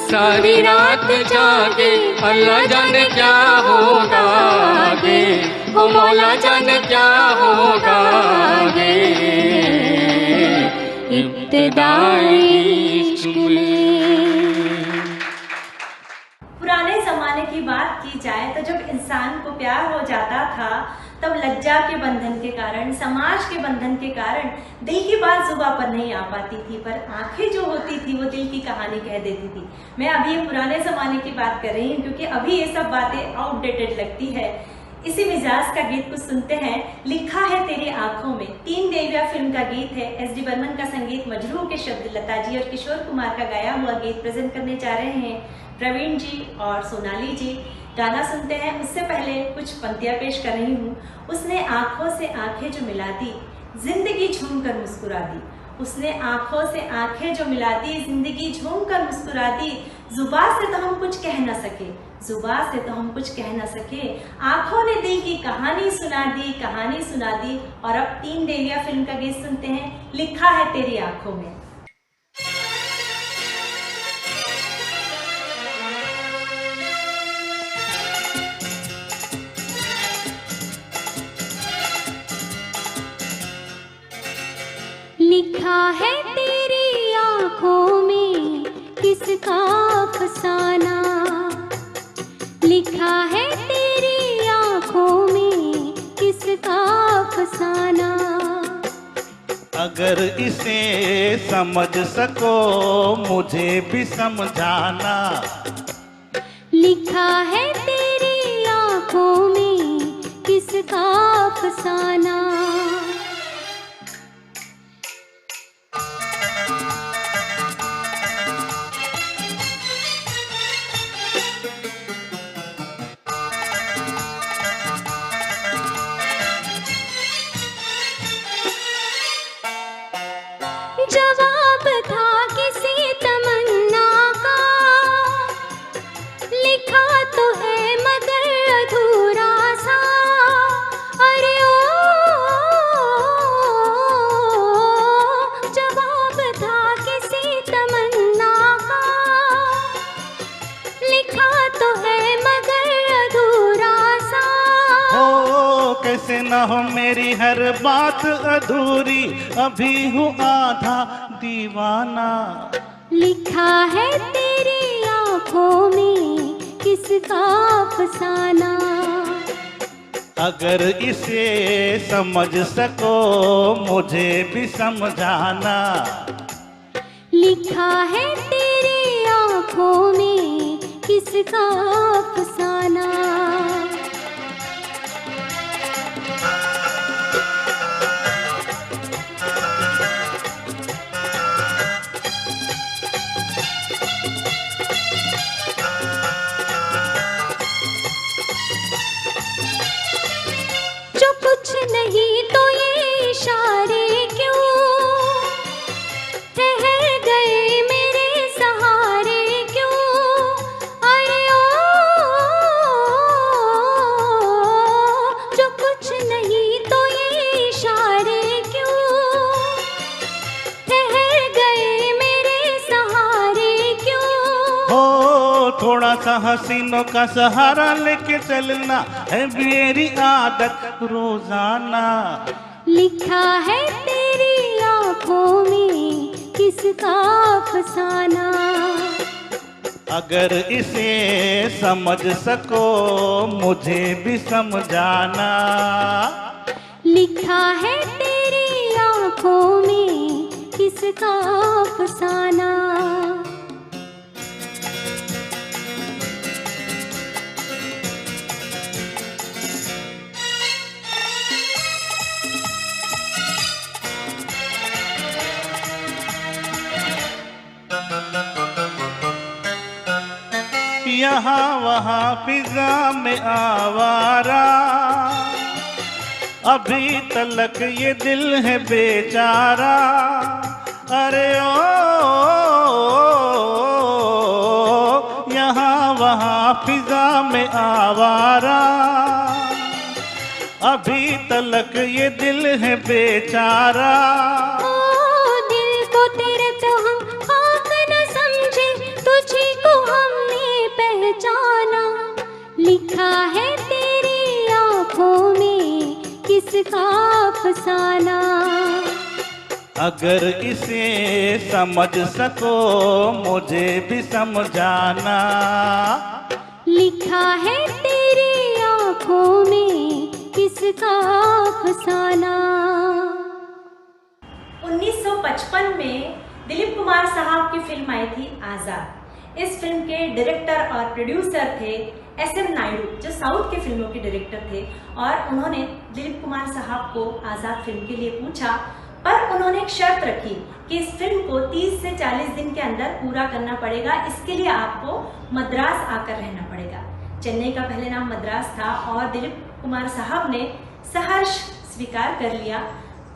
सारी रात जागे, अल्लाह जाने क्या होगा आगे, ओ मौला जाने क्या होगा आगे। इब्तिदाई इश्क में। पुराने जमाने की बात की जाए तो जब इंसान को प्यार हो जाता था तब लज्जा के बंधन के कारण, समाज के बंधन के कारण दिल की बात जुबां पर नहीं आ पाती थी, पर आंखें जो होती थी वो दिल की कहानी कह देती थी। मैं अभी ये पुराने जमाने की बात कर रही हूँ क्योंकि अभी ये सब बातें आउटडेटेड लगती है। इसी मिजाज का गीत कुछ सुनते हैं, लिखा है तेरी आंखों में। तीन देविया फिल्म का गीत है। एस.डी. बर्मन का संगीत, मजरूह के शब्द लता जी और किशोर कुमार का गाया हुआ गीत प्रेजेंट करने जा रहे हैं प्रवीण जी और सोनाली जी। गाना सुनते हैं, उससे पहले कुछ पंक्तियां पेश कर रही हूँ। उसने आंखों से आंखें जो मिला दी, जिंदगी झूम कर मुस्कुरा दी। उसने आंखों से आंखें जो मिला दी, जिंदगी झूम कर मुस्कुरा दी। जुबान से तो हम कुछ कह न सके, जुबान से तो हम कुछ कह न सके, आंखों ने दिल की कहानी सुना दी, कहानी सुना दी। और अब तीन देविया फिल्म का गीत सुनते हैं, लिखा है तेरी आंखों में। लिखा है तेरी आंखों में किसका अफसाना, लिखा है तेरी आंखों में किसका अफसाना। अगर इसे समझ सको मुझे भी समझाना, लिखा है तेरी आंखों में किसका अफसाना। जवाब था किसी तमन्ना का, लिखा तो है मगर अधूरा सा। अरे ओ, जवाब था किसी तमन्ना का, लिखा तो है मगर अधूरा सा। हो कैसे न हो मेरी हर बात अधूरी, अभी हूँ आधा दीवाना। लिखा है तेरी आंखों में किसका अफसाना। अगर इसे समझ सको मुझे भी समझाना, लिखा है तेरी आंखों में किसका अफसाना। जो कुछ नहीं तो ये इशारे क्यों, ठहर गए मेरे सहारे क्यों। अरे ओ, जो कुछ नहीं तो ये इशारे क्यों, ठहर गए मेरे सहारे क्यों। हो थोड़ा सा हसीनों का सहारा लेके चलना है मेरी आदत रोजाना। लिखा है तेरी आंखों में किसका अफसाना। अगर इसे समझ सको मुझे भी समझाना, लिखा है तेरी आंखों में किसका अफसाना। यहाँ वहाँ फिजा में आवारा, अभी तलक ये दिल है बेचारा। अरे ओ यहाँ वहाँ फिजा में आवारा, अभी तलक ये दिल है बेचारा। ओ दिल को तेरे तो हम खाक न समझे, तुझी को हमने पहचाना। लिखा है तेरी आँखों में किसका अफसाना। अगर इसे समझ सको मुझे भी समझाना। लिखा है तेरी आँखों में किसका अफसाना। 1955 में दिलीप कुमार साहब की फिल्म आई थी आज़ाद। इस फिल्म के डायरेक्टर और प्रोड्यूसर थे SM नायडू, जो साउथ के फिल्मों के डायरेक्टर थे। और उन्होंने दिलीप कुमार साहब को आज़ाद फिल्म के लिए पूछा, पर उन्होंने एक शर्त रखी कि इस फिल्म को 30 से 40 दिन के अंदर पूरा करना पड़ेगा। इसके लिए आपको मद्रास आकर रहना पड़ेगा। चेन्नई का पहले नाम मद्रास था और दिलीप कुमार साहब ने सहर्ष स्वीकार कर लिया।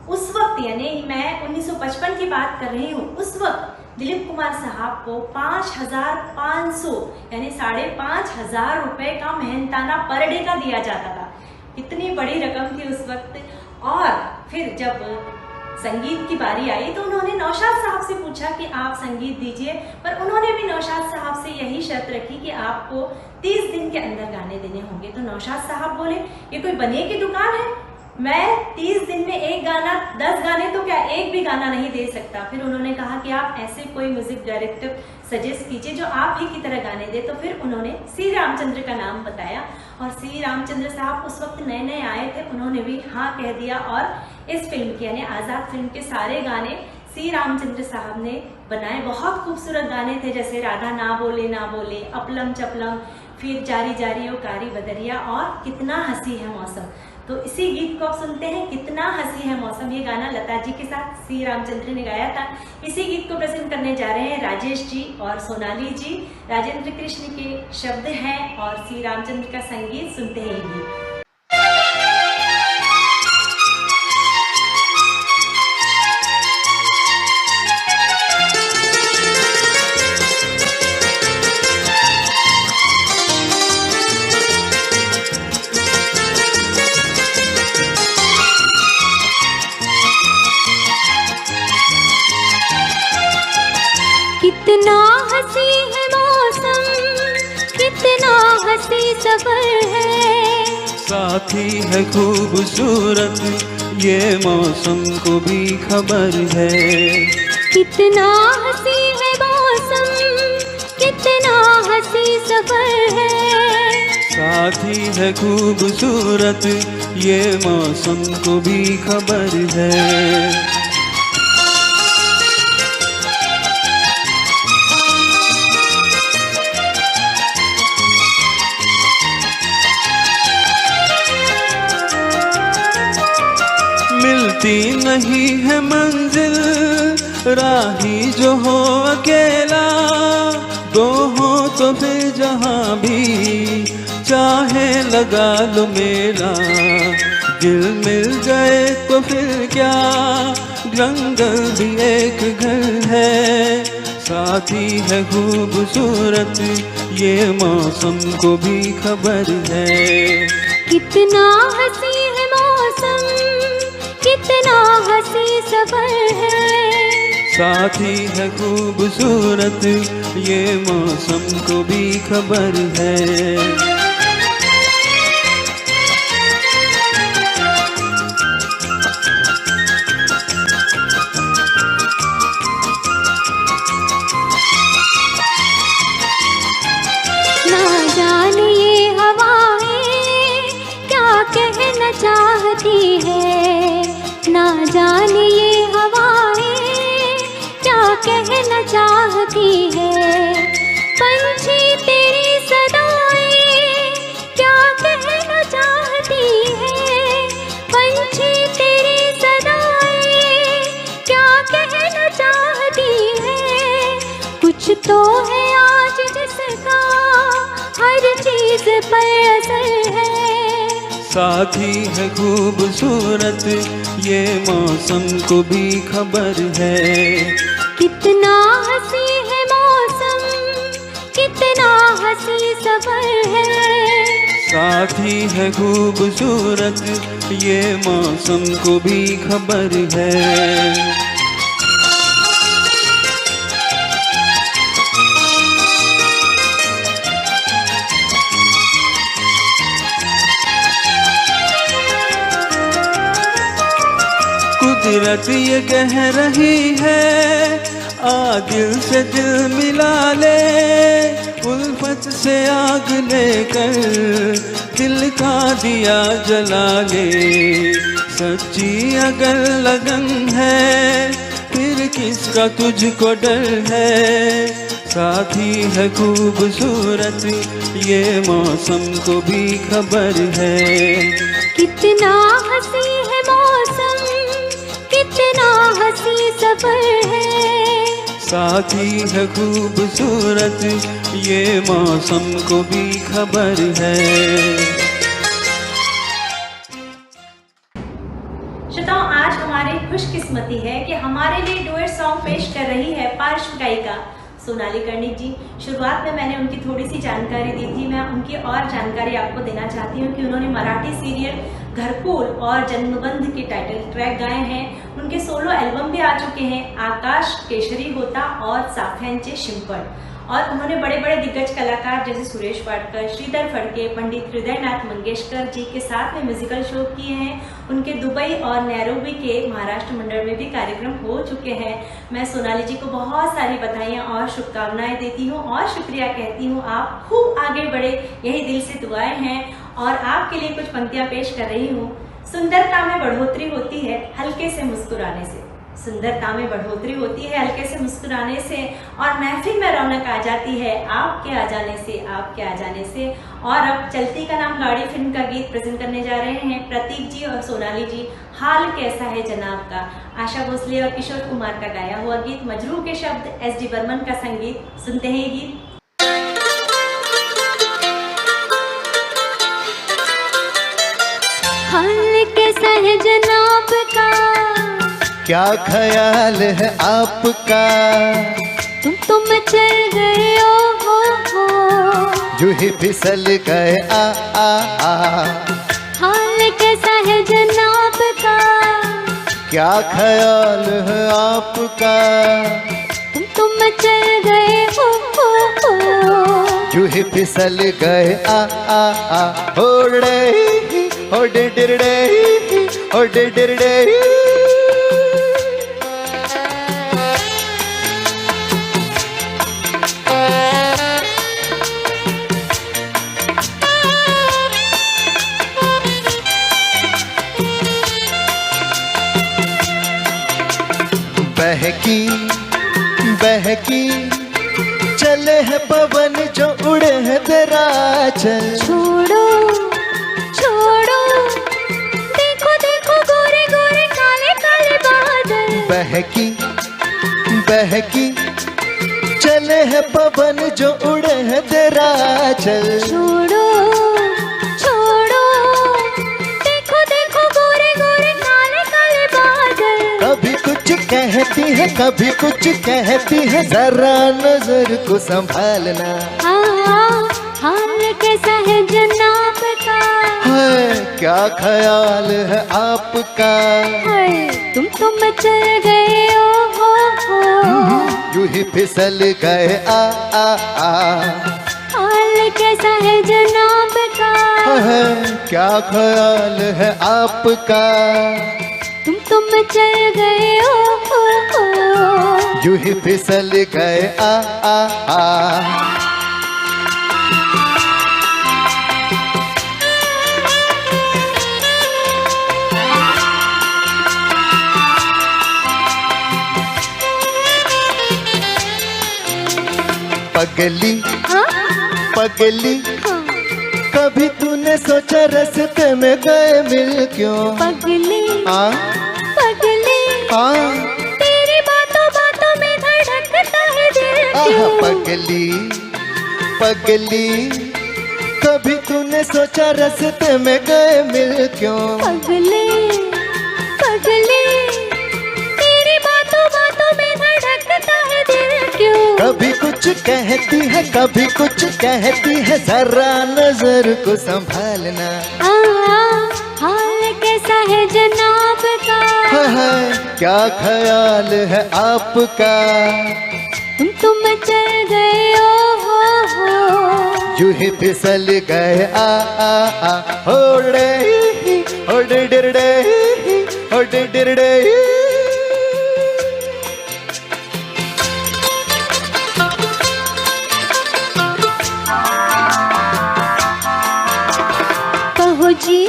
उस वक्त, यानी मैं 1955 की बात कर रही हूँ, उस वक्त दिलीप कुमार साहब को 5,500 यानी 5,500 रुपए का मेहनताना पर डे का दिया जाता था। इतनी बड़ी रकम थी उस वक्त। और फिर जब संगीत की बारी आई तो उन्होंने नौशाद साहब से पूछा कि आप संगीत दीजिए, पर उन्होंने भी नौशाद साहब से यही शर्त रखी कि आपको 30 दिन के अंदर गाने देने होंगे। तो नौशाद साहब बोले, ये कोई बनिए की दुकान है, मैं 30 दिन में एक गाना, 10 गाने तो क्या एक भी गाना नहीं दे सकता। फिर उन्होंने कहा कि आप ऐसे कोई म्यूजिक डायरेक्टर सजेस्ट कीजिए जो आप ही की तरह गाने दे। तो फिर उन्होंने सी रामचंद्र का नाम बताया और सी रामचंद्र साहब उस वक्त नए नए आए थे, उन्होंने भी हाँ कह दिया। और इस फिल्म के यानी आज़ाद फिल्म के सारे गाने सी रामचंद्र साहब ने बनाए। बहुत खूबसूरत गाने थे, जैसे राधा ना बोले, अपलम चपलम, फिर जारी जारी ओ कारी बदरिया और कितना हंसी है मौसम। तो इसी गीत को आप सुनते हैं, कितना हंसी है मौसम। ये गाना लता जी के साथ सी रामचंद्र ने गाया था। इसी गीत को प्रेजेंट करने जा रहे हैं राजेश जी और सोनाली जी। राजेंद्र कृष्ण के शब्द हैं और सी रामचंद्र का संगीत। सुनते हैं ये गीत। कितना हंसी है मौसम, कितना हंसी सफर है। साथी है खूबसूरत ये मौसम को भी खबर है। कितना हंसी है मौसम, कितना हंसी सफर है। साथी है खूबसूरत ये मौसम को भी खबर है। मिलती नहीं है मंजिल राही जो हो अकेला, दो हो तो फिर जहाँ भी चाहे लगा लो मेला। दिल मिल गए तो फिर क्या, जंगल भी एक घर है। साथी है खूबसूरत ये मौसम को भी खबर है। कितना हंसी है मौसम, कितना हंसी सफर है। साथी है खूबसूरत ये मौसम को भी खबर है। कहना चाहती है, ना जाने ये हवाएं क्या कहना चाहती है। पंछी तेरी सदाएं क्या कहना चाहती है। पंछी तेरी सदाएं क्या कहना चाहती है। कुछ तो है आज जिसका साथी है खूबसूरत ये मौसम को भी खबर है। कितना हंसी है मौसम, कितना हंसी सफर है। साथी है खूबसूरत ये मौसम को भी खबर है। कुदरत ये कह रही है आ दिल से दिल मिला ले, उल्फत से आग लेकर दिल का दिया जला ले। सच्ची अगर लगन है फिर किसका तुझको डर है। साथी है खूबसूरत ये मौसम को भी खबर है। कितना हंसी है मौसम, कितना हंसी सफर है। साथी है खूबसूरत ये मौसम को भी खबर है। श्रोताओं, आज हमारी खुशकिस्मती है कि हमारे लिए डुएट सॉन्ग पेश कर रही है पार्श्व गायिका सोनाली कर्णिक जी। शुरुआत में मैंने उनकी थोड़ी सी जानकारी दी थी, मैं उनकी और जानकारी आपको देना चाहती हूँ कि उन्होंने मराठी सीरियल घरकुल और जन्मबंध के टाइटल ट्रैक गाए हैं। उनके सोलो एल्बम भी आ चुके हैं, आकाश केशरी होता और साफ्यांचे शिंपण। और उन्होंने बड़े बड़े दिग्गज कलाकार जैसे सुरेश वाडकर, श्रीधर फड़के, पंडित हृदयनाथ मंगेशकर जी के साथ में म्यूजिकल शो किए हैं। उनके दुबई और नैरोबी के महाराष्ट्र मंडल में भी कार्यक्रम हो चुके हैं। मैं सोनाली जी को बहुत सारी बधाइयाँ और शुभकामनाएं देती हूँ और शुक्रिया कहती हूँ। आप खूब आगे बढ़े, यही दिल से दुआएं हैं। और आपके लिए कुछ पंक्तियां पेश कर रही हूँ। सुंदरता में बढ़ोतरी होती है हल्के से मुस्कुराने से, सुंदरता में बढ़ोतरी होती है हल्के से मुस्कुराने से, और महफिल में रौनक आ जाती है आपके आ जाने से, आपके आ जाने से। और अब चलती का नाम गाड़ी फिल्म का गीत प्रेजेंट करने जा रहे हैं प्रतीक जी और सोनाली जी। हाल कैसा है जनाब का, आशा भोसले और किशोर कुमार का गाया हुआ गीत, मजरू के शब्द, एस.डी. बर्मन का संगीत। सुनते हैं ये गीत। हाल कैसा है जनाब का, क्या ख्याल है आपका, तुम चल गए हो, जो ही फिसल गए आ। हाल कैसा है जनाब का, क्या ख्याल है आपका, तुम चल गए हो, जो ही फिसल गए आ। हो डे हो डे डे हो डे डे। बहकी बहकी चले है पवन जो उड़े है दराचल। छोड़ो छोड़ो, देखो देखो गोरे गोरे काले काले बादल। बहकी बहकी चले है पवन जो उड़े है दराचल। छोड़ो छोड़ो, देखो देखो गोरे गोरे काले काले बादल। कभी कुछ कहती है कभी कुछ कहती है, जरा नजर को संभालना। हाल कैसा है जनाब का, है क्या ख्याल है आपका, तुम चल गए हो, यूं ही फिसल गए आ। हाल कैसा है जनाब का, है क्या ख्याल है आपका, तुम चल गए हो, यूं ही फिसल गए आ। पगली पगली कभी तूने सोचा रास्ते में गए मिल क्यों। पगली पगली तेरी बातों बातों में धड़कता है दिल क्यों। पगली पगली कभी तूने सोचा रास्ते में गए मिल क्यों? पगले पगले तेरी बातों बातों में धड़कता है दिल क्यों? कभी कुछ कहती है कभी कुछ कहती है, जरा नजर को संभालना। हाल कैसा है जनाब का? क्या ख्याल है आपका? तुम चल गए हो यूं ही फिसल गए आ होड़े होड़े डिरडे होड़े डिरडे। कहो जी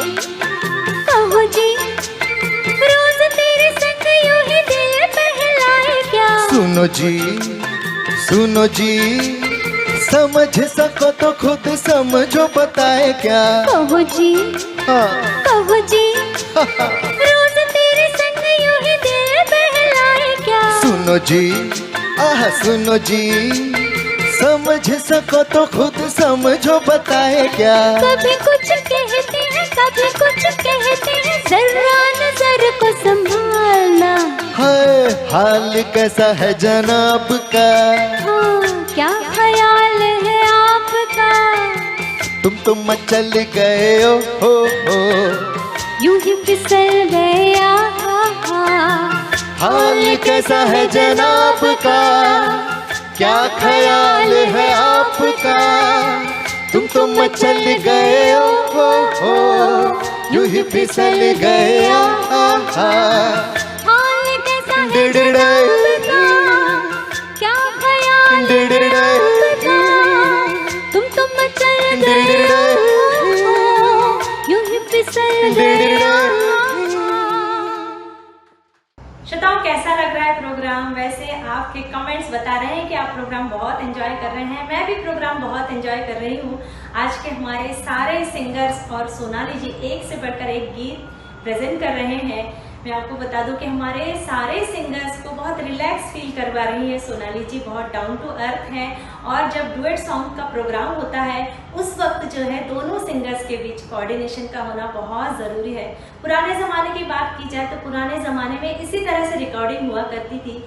रोज तेरे संग यूं ही दिल बहलाए क्या? सुनो जी समझ सको तो खुद समझो, बताए क्या? कहो जी हाँ। कहो जी रोज तेरे संग यूं ही दिल बहलाए क्या? सुनो जी समझ सको तो खुद समझो, बताए क्या? कभी कुछ कहते हैं कभी कुछ कहते हैं, जरा नजर को संभालना। है हाल कैसा है जनाब का? हाँ, क्या ख्याल है आपका? तुम तो मचल गए हो यूं ही फिसल गया। हाल कैसा है जनाब का? क्या ख्याल है आपका? तुम तो मचल गए हो यूं ही फिसल गए। हाल कैसा है जनाब का? क्या ख्याल है आपका? तुम तो मचल गए यूं ही फिसल गया। श्रोताओं, कैसा लग रहा है प्रोग्राम? वैसे आपके कमेंट्स बता रहे हैं कि आप प्रोग्राम बहुत एंजॉय कर रहे हैं। मैं भी प्रोग्राम बहुत एंजॉय कर रही हूँ। आज के हमारे सारे सिंगर्स और सोनाली जी एक से बढ़कर एक गीत प्रेजेंट कर रहे हैं। मैं आपको बता दूं कि हमारे सारे सिंगर्स को बहुत रिलैक्स फील करवा रही है सोनाली जी। बहुत डाउन टू अर्थ हैं और जब डुएट सॉन्ग का प्रोग्राम होता है उस वक्त जो है दोनों सिंगर्स के बीच कोऑर्डिनेशन का होना बहुत ज़रूरी है। पुराने ज़माने की बात की जाए तो पुराने ज़माने में इसी तरह से रिकॉर्डिंग हुआ करती थी।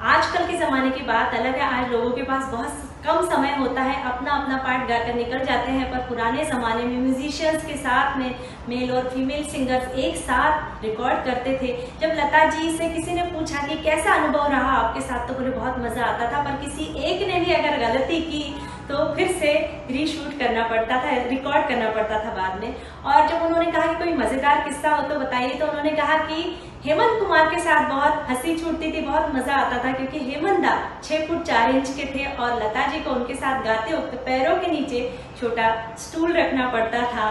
आजकल के ज़माने की बात अलग है। आज लोगों के पास बहुत कम समय होता है, अपना अपना पार्ट गाकर निकल जाते हैं। पर पुराने ज़माने में म्यूजिशियंस के साथ में मेल और फीमेल सिंगर्स एक साथ रिकॉर्ड करते थे। जब लता जी से किसी ने पूछा कि कैसा अनुभव रहा आपके साथ, तो बोले बहुत मज़ा आता था, पर किसी एक ने भी अगर गलती की तो फिर से रीशूट करना पड़ता था, रिकॉर्ड करना पड़ता था बाद में। और जब उन्होंने कहा कि कोई मज़ेदार किस्सा हो तो बताइए, तो उन्होंने कहा कि हेमंत कुमार के साथ बहुत हंसी छूटती थी, बहुत मजा आता था, क्योंकि हेमंत दा 6 फुट 4 इंच के थे और लता जी को उनके साथ गाते वक्त पैरों के नीचे छोटा स्टूल रखना पड़ता था।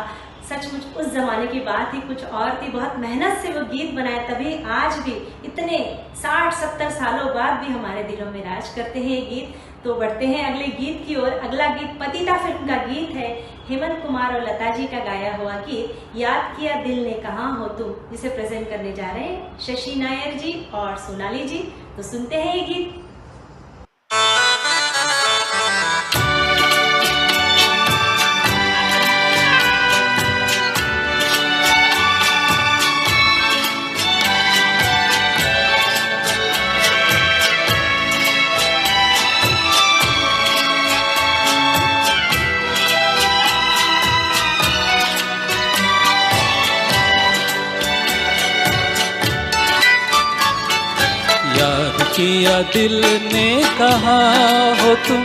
सचमुच उस जमाने की बात ही कुछ और थी। बहुत मेहनत से वो गीत बनाए, तभी आज भी इतने 60-70 सालों बाद भी हमारे दिलों में राज करते हैं ये गीत। तो बढ़ते हैं अगले गीत की ओर। अगला गीत पतिता फिल्म का गीत है, हेमंत कुमार और लता जी का गाया हुआ गीत याद किया दिल ने कहाँ हो तुम, जिसे प्रेजेंट करने जा रहे हैं शशि नायर जी और सोनाली जी। तो सुनते हैं ये गीत। याद किया दिल ने कहा हो तुम,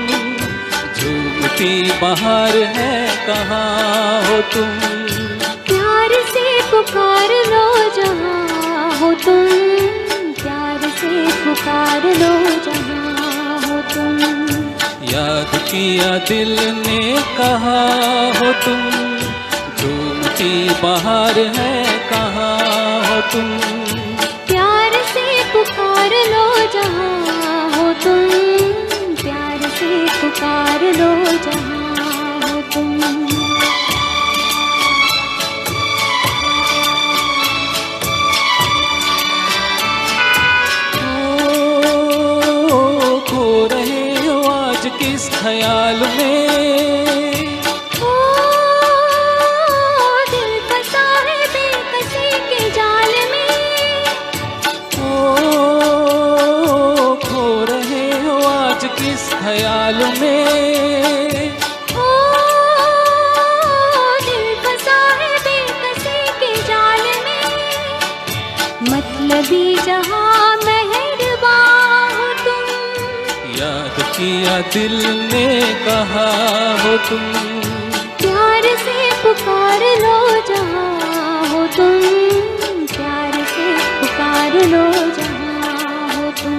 झूमती बहार है कहाँ हो तुम। प्यार से पुकार लो जहाँ हो तुम, प्यार से पुकार लो जहाँ हो तुम। याद किया दिल ने कहा हो तुम, झूमती बहार है कहाँ हो तुम। प्यार से पुकार लो जहाँ हो तुम, प्यार से पुकार लो जहाँ हो तुम। खो रहे हो आज किस ख्याल में, ओ सभी जहां मेहरबान हो तुम। याद किया दिल ने कहा हो तुम, प्यार से पुकार लो जहां हो तुम, प्यार से पुकार लो जहां हो तुम।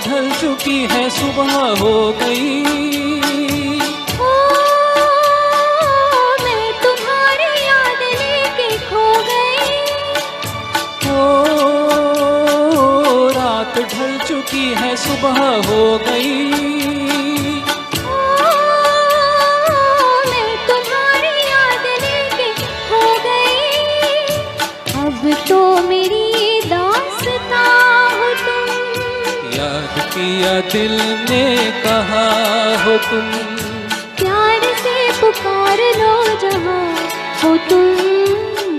ढल चुकी है सुबह हो गई, ओ मैं तुम्हारी याद लेके खो गई। ओ रात ढल चुकी है सुबह हो गई, ओ मैं तुम्हारी याद लेके खो गई। अब तो मेरी दास्तां हो तुम, याद किया दिल ने कहा हो तुम। प्यार से पुकार लो जहां हो तुम,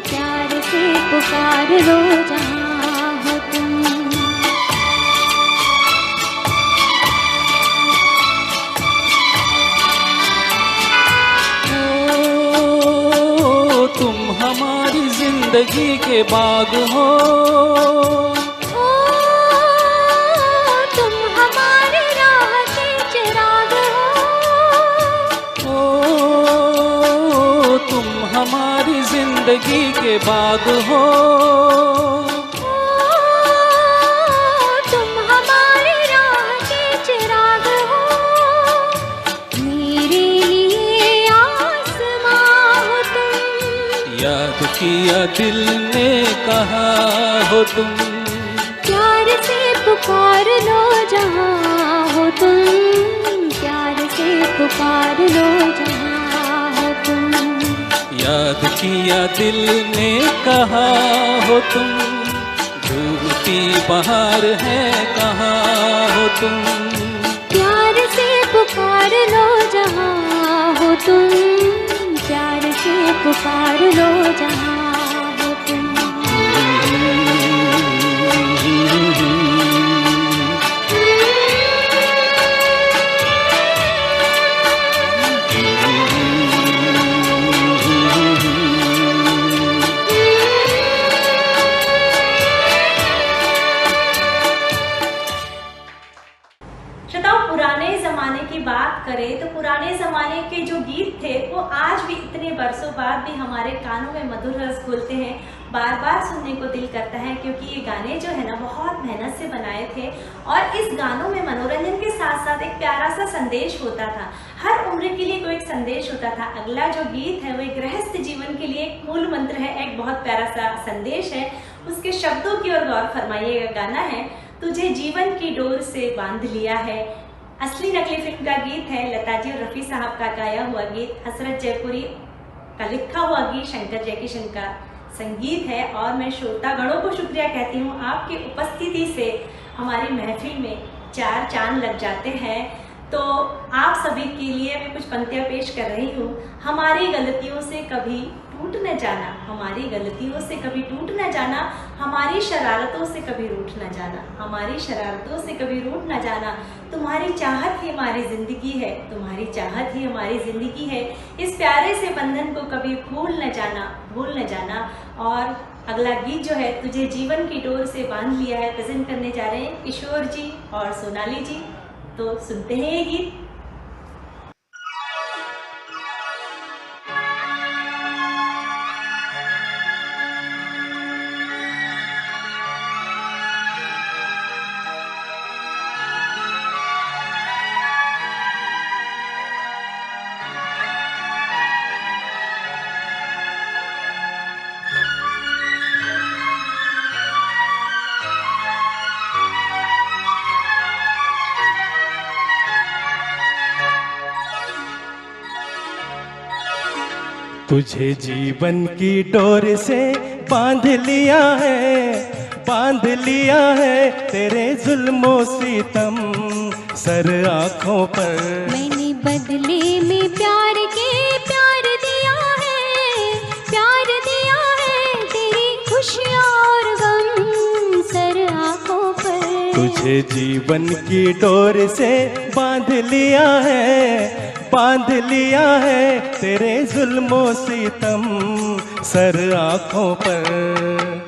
प्यार से पुकार लो जहां हो तुम। ओ तुम हमारी जिंदगी के बाग हो, हमारी जिंदगी के बाग हो। तुम हमारी राह के चिराग हो, मेरे लिए आसमां हो तुम। याद किया दिल ने कहा हो तुम, प्यार से पुकार लो जहां हो तुम, प्यार से पुकार लो जहां हो तुम। याद किया दिल ने कहा हो तुम, झूठी बहार है कहाँ हो तुम। प्यार से पुकार लो जहां हो तुम, प्यार से पुकार लो जहां हो तुम। बात करें तो पुराने ज़माने के जो गीत थे वो आज भी इतने बरसों बाद भी हमारे कानों में मधुर रस घोलते हैं, बार बार सुनने को दिल करता है, क्योंकि ये गाने जो है ना बहुत मेहनत से बनाए थे और इस गानों में मनोरंजन के साथ साथ एक प्यारा सा संदेश होता था। हर उम्र के लिए कोई एक संदेश होता था। अगला जो गीत है वो एक गृहस्थ जीवन के लिए एक मूल मंत्र है, एक बहुत प्यारा सा संदेश है। उसके शब्दों की ओर गौर फरमाइएगा। गाना है तुझे जीवन की डोर से बांध लिया है। असली नकली फिल्म का गीत है, लता जी और रफ़ी साहब का गाया हुआ गीत, हसरत जयपुरी का लिखा हुआ गीत, शंकर जयकिशन का संगीत है। और मैं श्रोतागणों को शुक्रिया कहती हूँ, आपकी उपस्थिति से हमारी महफिल में चार चांद लग जाते हैं। तो आप सभी के लिए मैं कुछ पंक्तियाँ पेश कर रही हूँ। हमारी गलतियों से कभी टूट न जाना, हमारी गलतियों से कभी टूट न जाना, हमारी शरारतों से कभी रूठ न जाना, हमारी शरारतों से कभी रूठ न जाना। तुम्हारी चाहत ही हमारी ज़िंदगी है, तुम्हारी चाहत ही हमारी ज़िंदगी है। इस प्यारे से बंधन को कभी भूल न जाना, भूल न जाना। और अगला गीत जो है तुझे जीवन की डोर से बांध लिया है, प्रेजेंट करने जा रहे हैं किशोर जी और सोनाली जी। तो सुनते हैं ये गीत। तुझे जीवन की डोर से बांध लिया है, बांध लिया है तेरे जुल्मों सितम सर आँखों पर। मैंने बदले में प्यार के प्यार खुशियाँ और गम सर आँखों पर। तुझे जीवन की डोर से बांध लिया है, बांध लिया है तेरे जुल्मों सितम सर आँखों पर।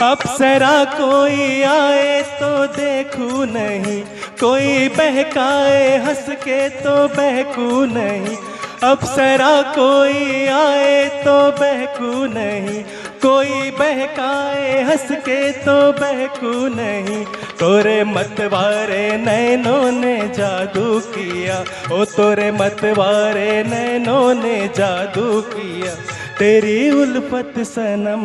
अप्सरा कोई आए तो देखूं नहीं, कोई बहकाए हंस के तो बहकूं नहीं। अप्सरा कोई आए तो बहकूं नहीं, कोई बहकाए हंस के तो बहकूं नहीं। तोरे मतवारे नैनों ने जादू किया, ओ तोरे मतवारे नैनों ने जादू किया। तेरी उल्फत सनम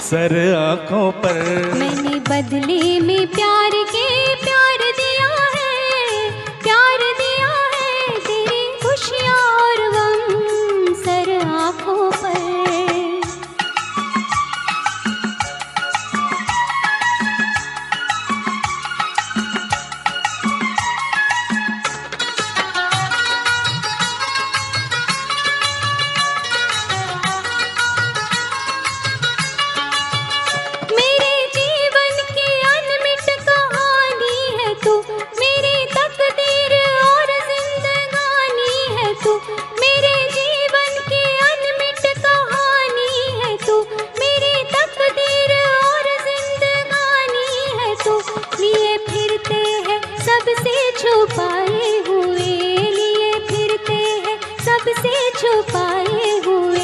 सर आँखों पर। मैंने बदले में प्यार के प्यार दिया है, प्यार दिया है तेरी खुशियाँ और गम सर आँखों पर। छुपाए हुए लिए फिरते हैं सबसे छुपाए हुए,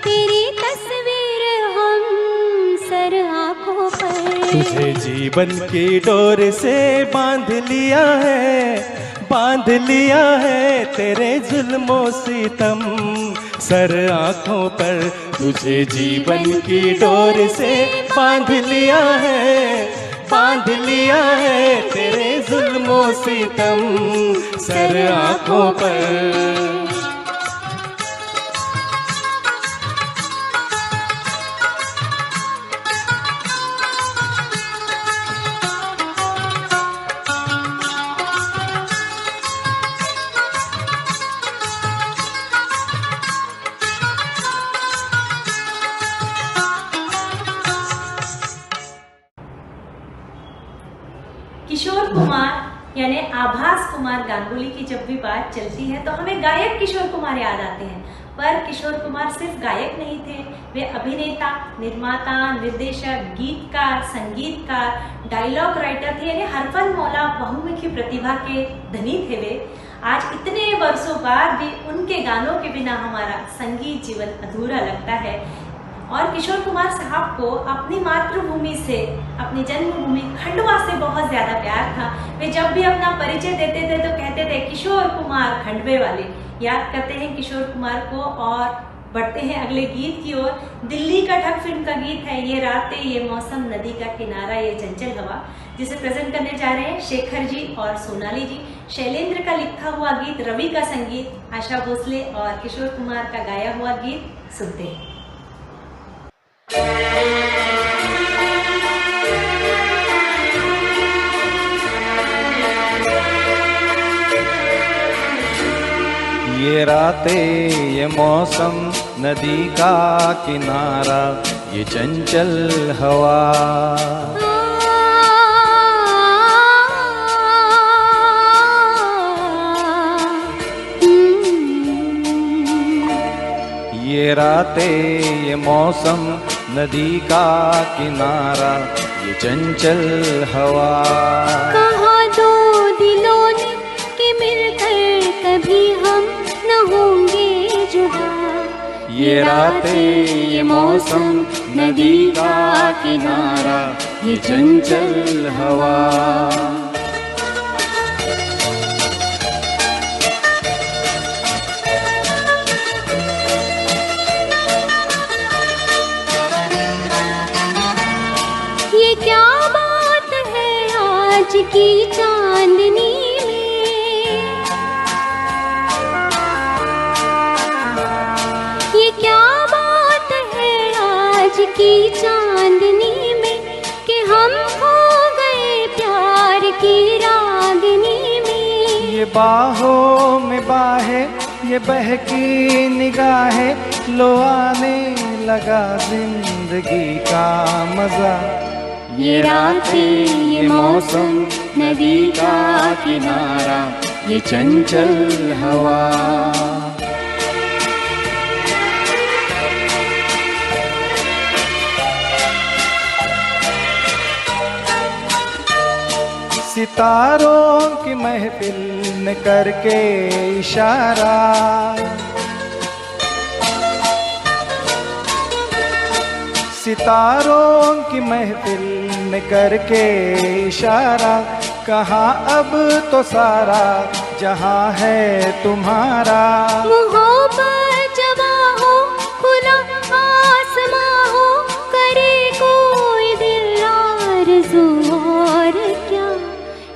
तेरी तस्वीर हम सर आँखों पर। तुझे जीवन की डोर से बांध लिया है, बांध लिया है तेरे जुल्मों सितम सर आँखों पर। तुझे जीवन की डोर से बांध लिया है, बांध लिया है तेरे जुल्मों सितम सर आँखों पर। किशोर कुमार यानी आभास कुमार गांगुली की जब भी बात चलती है तो हमें गायक किशोर कुमार याद आते हैं। पर किशोर कुमार सिर्फ गायक नहीं थे, वे अभिनेता, निर्माता, निर्देशक, गीतकार, संगीतकार, डायलॉग राइटर थे, यानी हर फन मौला बहुमुखी प्रतिभा के धनी थे वे। आज इतने वर्षों बाद भी उनके गानों के बिना हमारा संगीत जीवन अधूरा लगता है। और किशोर कुमार साहब को अपनी मातृभूमि से, अपनी जन्मभूमि खंडवा से बहुत ज़्यादा प्यार था। वे जब भी अपना परिचय देते थे तो कहते थे किशोर कुमार खंडवे वाले। याद करते हैं किशोर कुमार को और बढ़ते हैं अगले गीत की ओर। दिल्ली का ठग फिल्म का गीत है ये रातें ये मौसम नदी का किनारा ये चंचल हवा, जिसे प्रेजेंट करने जा रहे हैं शेखर जी और सोनाली जी। शैलेंद्र का लिखा हुआ गीत, रवि का संगीत, आशा भोसले और किशोर कुमार का गाया हुआ गीत सुनते हैं। ये रातें ये मौसम नदी का किनारा ये चंचल हवा, ये रातें ये मौसम नदी का किनारा ये चंचल हवा। कहाँ दो दिलों ने कि मिलकर कभी हम न होंगे जुदा, ये रातें ये मौसम नदी का किनारा ये चंचल हवा। ये क्या बात है आज की चांदनी में, ये क्या बात है आज की चांदनी में, ये बाहों में बाहें ये बहकी निगाहें लो आने लगा जिंदगी का मजा। ये रातें ये मौसम नदी का किनारा ये चंचल हवा। सितारों की महफिल में करके इशारा, सितारों की महफिल में करके इशारा, कहाँ अब तो सारा जहां है तुम्हारा। मोहब्बत जवा हो खुला आसमां हो करे कोई दिल आरज़ू और क्या।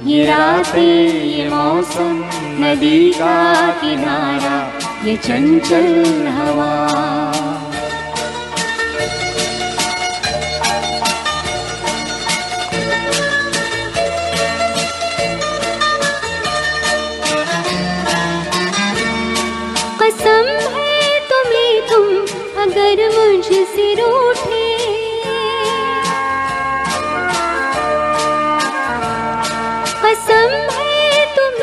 ये रातें ये मौसम नदी का किनारा ये चंचल हवा। कसम है तुम अगर मुझसे रूठे, कसम है तुम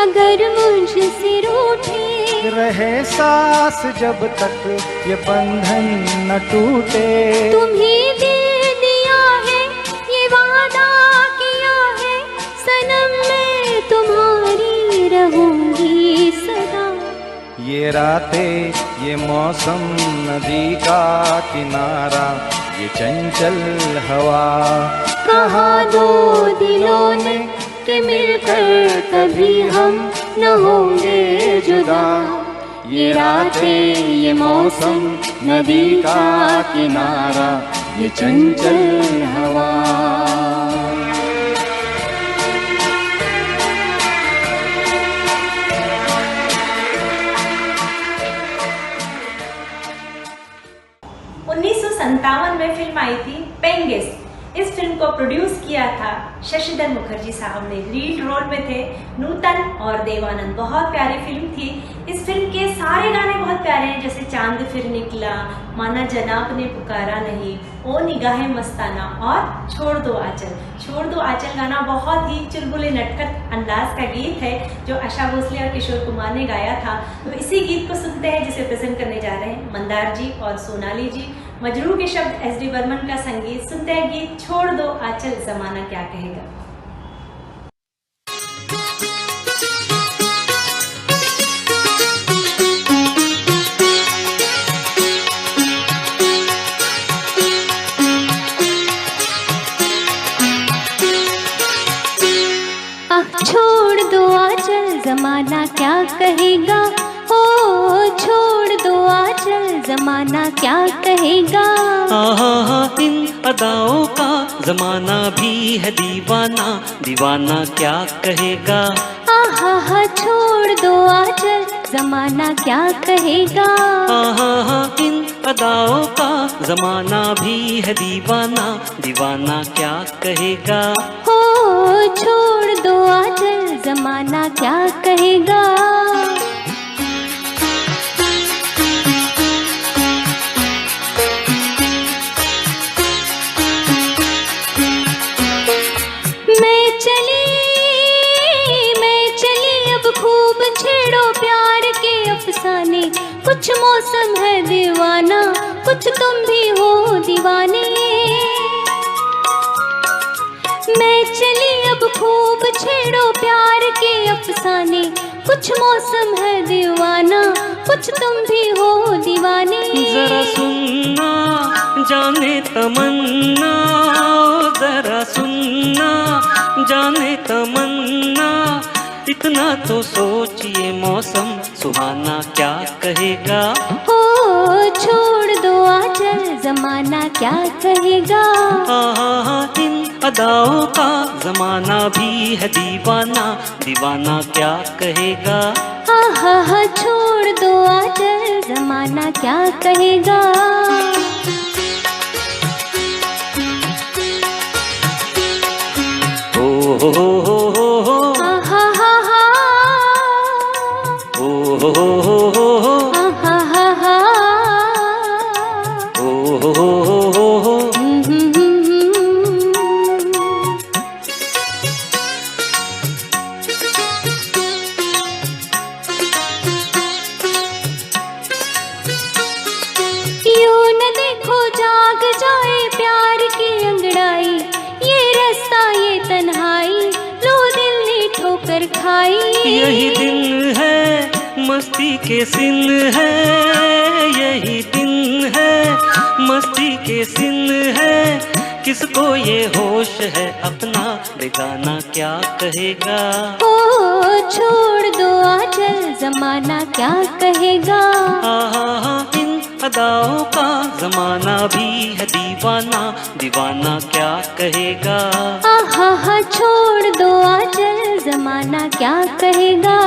अगर मुझसे रूठे। रहे सांस जब तक ये बंधन न टूटे, तुम्हें दिल दिया है ये वादा किया है सनम मैं तुम्हारी रहूंगी सदा। ये रातें ये मौसम नदी का किनारा ये चंचल हवा। कहा दो दिलों ने कि मिलकर कभी हम न होंगे जुदा। ये रातें ये मौसम नदी का किनारा ये चंचल हवा। 1957 में फिल्म आई थी पेंगेस। इस फिल्म को प्रोड्यूस किया था शशिधर मुखर्जी साहब ने। लीड रोल में थे नूतन और देवानंद। बहुत प्यारी फिल्म थी। इस फिल्म के सारे गाने बहुत प्यारे हैं, जैसे चांद फिर निकला, माना जनाब ने पुकारा नहीं, ओ निगाहे मस्ताना और छोड़ दो आंचल। छोड़ दो आंचल गाना बहुत ही चुलबुले नटखट अंदाज का गीत है जो आशा भोसले और किशोर कुमार ने गाया था। तो इसी गीत को सुनते हैं जिसे प्रेजेंट करने जा रहे हैं मंदार जी और सोनाली जी। मजरू के शब्द एस डी बर्मन का संगीत। सुनते हैं गीत छोड़ दो आंचल जमाना क्या कहेगा। छोड़ दो आंचल जमाना क्या कहेगा, ओ छोड़ दो आंचल जमाना क्या कहेगा। आहा इन अदाओं का जमाना भी है दीवाना, दीवाना क्या कहेगा। आहा छोड़ दो आंचल जमाना क्या कहेगा। आहा इन अदाओं का जमाना भी है दीवाना, दीवाना क्या कहेगा। हो छोड़ दो आंचल जमाना क्या कहेगा। मैं चली अब खूब छेड़ो प्यार के अफसाने। कुछ मौसम है दीवाना, कुछ तुम भी हो दीवाने। मैं चली अब खूब छेड़ो प्यार के अफसाने। कुछ मौसम है दीवाना, कुछ तुम भी हो दीवाने। जरा सुनना जाने तमन्ना, जरा सुनना जाने तमन्ना, इतना तो सोचिए मौसम सुहाना क्या कहेगा। हो छोड़ दो आंचल जमाना क्या कहेगा। आहा इन अदाओं का जमाना भी है दीवाना, दीवाना क्या कहेगा। आहा छोड़ दो आंचल जमाना क्या कहेगा। हो आहा हा हा यही दिन है मस्ती के सिन है, यही दिन है मस्ती के सिन है। किसको ये होश है अपना बेगाना क्या कहेगा। ओ छोड़ दो आंचल जमाना क्या कहेगा। आहा इन अदाओं का जमाना भी है दीवाना, दीवाना क्या कहेगा। आहा छोड़ दो आंचल जमाना क्या कहेगा।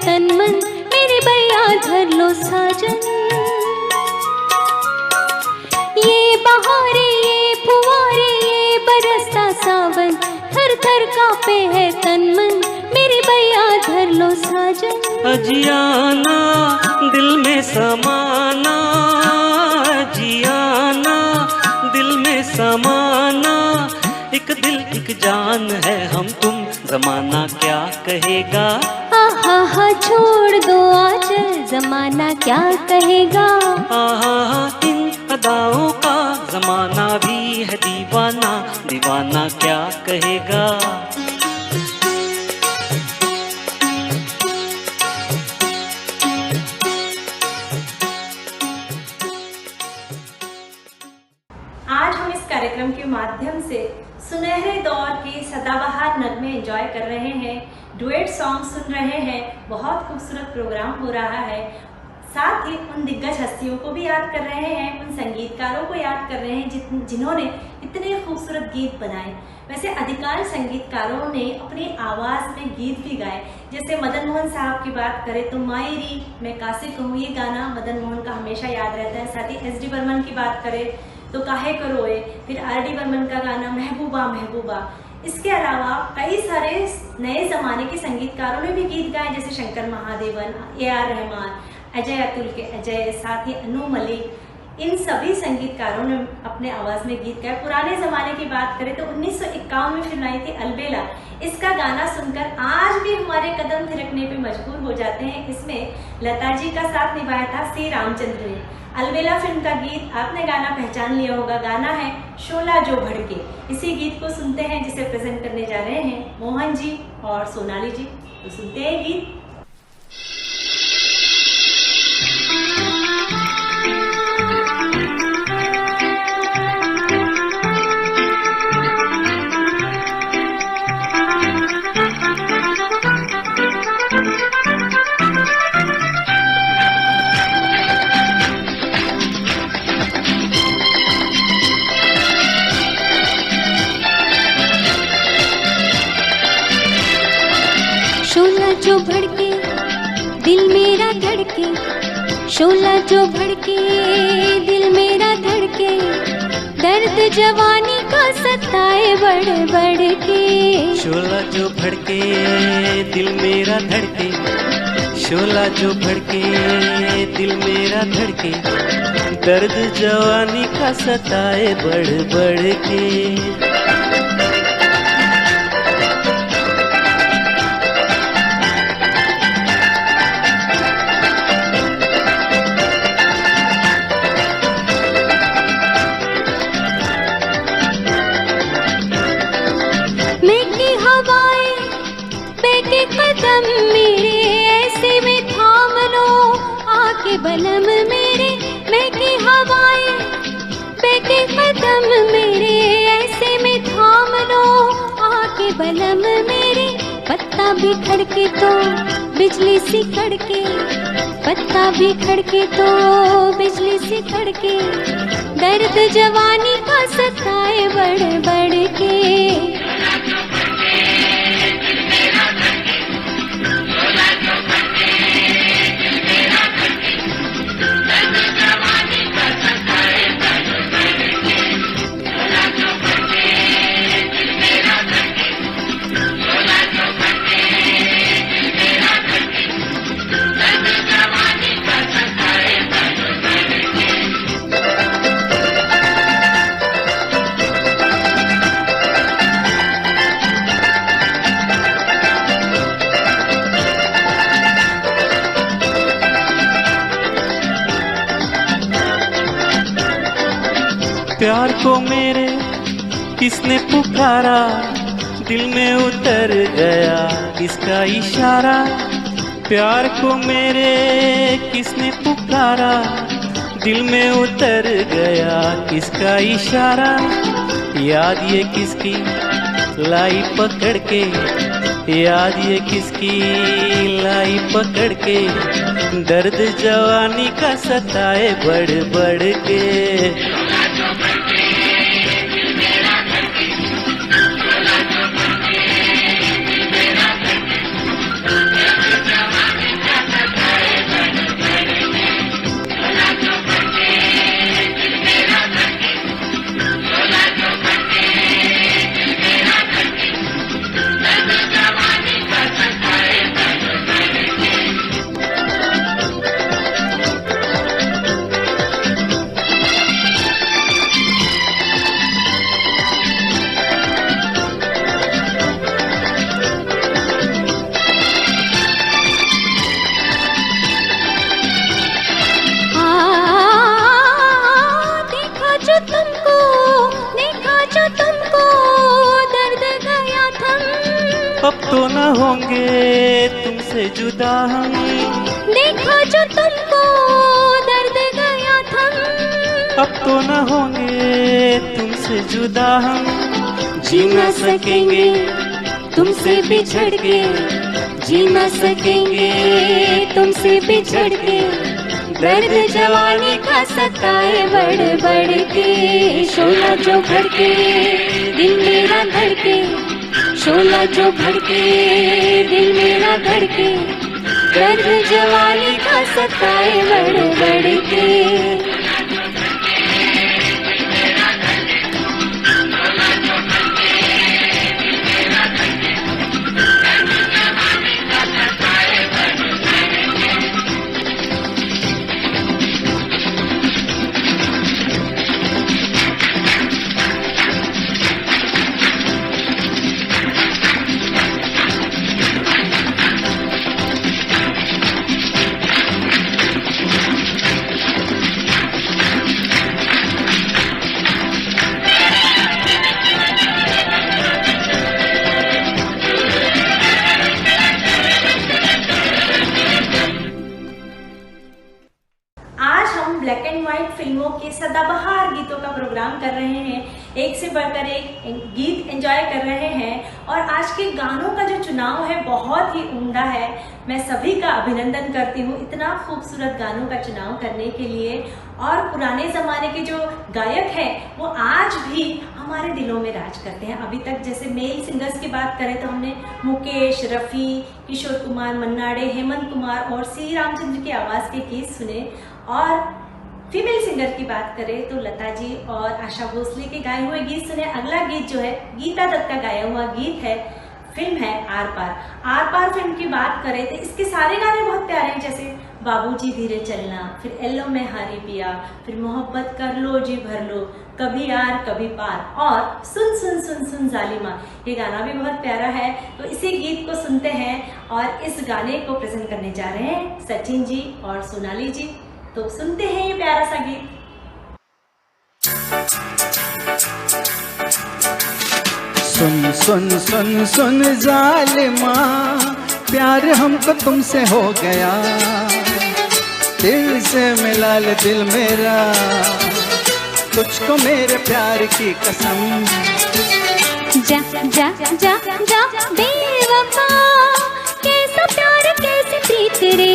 तन मन मेरे भैया धर लो साजन। ये बहारे ये फुवारे ये बरसता सावन, थर थर कांपे है तन मन मेरे भैया धर लो साजन। अजियाना दिल में समाना, अजियाना दिल में समाना। एक दिल एक जान है हम तुम, जमाना क्या कहेगा। आहा छोड़ दो आंचल जमाना क्या कहेगा। आहा इन अदाओं का जमाना भी है दीवाना, दीवाना क्या कहेगा। आज हम इस कार्यक्रम के माध्यम से सुनहरे दौर के सदाबहार नगमे एंजॉय कर रहे हैं, डुएट सॉन्ग सुन रहे हैं। बहुत खूबसूरत प्रोग्राम हो रहा है। साथ ही उन दिग्गज हस्तियों को भी याद कर रहे हैं, उन संगीतकारों को याद कर रहे हैं जिन्होंने इतने खूबसूरत गीत बनाए। वैसे अधिकांश संगीतकारों ने अपनी आवाज़ में गीत भी गाए। जैसे मदन मोहन साहब की बात करें तो मायरी मैं कासे कहूँ, ये गाना मदन मोहन का हमेशा याद रहता है। साथ ही एस डी बर्मन की बात करें तो काहे को रोए, फिर आर डी बर्मन का गाना महबूबा महबूबा। इसके अलावा कई सारे नए ज़माने के संगीतकारों ने भी गीत गाए, जैसे शंकर महादेवन, ए आर रहमान, अजय अतुल के अजय, साथ ही अनु मलिक। इन सभी संगीतकारों ने अपने आवाज़ में गीत गाए। पुराने ज़माने की बात करें तो 1951 में फिल्म आई थी अलबेला। इसका गाना सुनकर आज भी हमारे कदम थिरकने पे मजबूर हो जाते हैं। इसमें लता जी का साथ निभाया था सी रामचंद्र ने। अलबेला फिल्म का गीत आपने गाना पहचान लिया होगा, गाना है शोला जो भड़के। इसी गीत को सुनते हैं जिसे प्रेजेंट करने जा रहे हैं मोहन जी और सोनाली जी। तो सुनते हैं गीत। जो भड़के दिल मेरा धड़के, शोला जो भड़के दिल मेरा धड़के, दर्द जवानी का सताए बढ़ बढ़ के। शोला जो भड़के दिल मेरा धड़के, शोला जो भड़के दिल मेरा धड़के, दर्द जवानी का सताए बढ़ बढ़ के। कदम मेरे ऐसे में थाम लो आके बलम मेरे, मैं की हवाएं बेके कदम मेरे ऐसे में थाम लो आके बलम मेरे। पत्ता भी खड़के तो बिजली सी कड़के, पत्ता भी खड़के तो बिजली सी कड़के, दर्द जवानी का सताए बढ़ बढ़ के। प्यार को मेरे किसने पुकारा, दिल में उतर गया किसका इशारा। प्यार को मेरे किसने पुकारा, दिल में उतर गया किसका इशारा। याद ये किसकी लाई पकड़ के, याद ये किसकी लाई पकड़ के, दर्द जवानी का सताए बढ़ बढ़ के। अब तो न होंगे तुमसे जुदा हम, देखा जो तुमको दर्द गया थम। अब तो न होंगे तुमसे जुदा हम, जी न सकेंगे तुमसे बिछड़ के, जी न सकेंगे तुमसे बिछड़ के। दर्द जवानी का सताए बढ़ बढ़ के, शोला जो भड़के दिल मेरा धड़के, शोला जो भड़के दिल मेरा धड़के। दर्द जवानी का सताए बढ़ बढ़ के। ब्लैक एंड व्हाइट फिल्मों के सदाबहार गीतों का प्रोग्राम कर रहे हैं। एक से बढ़कर एक गीत एंजॉय कर रहे हैं और आज के गानों का जो चुनाव है बहुत ही उम्दा है। मैं सभी का अभिनंदन करती हूँ इतना खूबसूरत गानों का चुनाव करने के लिए। और पुराने ज़माने के जो गायक हैं वो आज भी हमारे दिलों में राज करते हैं। अभी तक जैसे मेल सिंगर्स की बात करें तो हमने मुकेश, रफ़ी, किशोर कुमार, मन्ना डे, हेमंत कुमार और सी रामचंद्र की आवाज़ के गीत सुने। और फीमेल सिंगर की बात करें तो लता जी और आशा भोसले के गाए हुए गीत सुने। अगला गीत जो है गीता दत्त का गाया हुआ गीत है, फिल्म है आर पार। आर पार फिल्म की बात करें तो इसके सारे गाने बहुत प्यारे हैं, जैसे बाबूजी धीरे चलना, फिर एल्लो में हारी पिया, फिर मोहब्बत कर लो जी भर लो, कभी यार कभी पार और सुन सुन सुन सुन जालिमा। ये गाना भी बहुत प्यारा है। तो इसी गीत को सुनते हैं और इस गाने को प्रेजेंट करने जा रहे हैं सचिन जी और सोनाली जी। तो सुनते हैं ये प्यारा सा गीत। सुन सुन सुन सुन जालिमा, प्यार हमको तुमसे हो गया, दिल से मिला ले दिल मेरा, तुझको मेरे प्यार की कसम। जा जा जा जा बेवफा, कैसा प्यार कैसे प्रीत रे,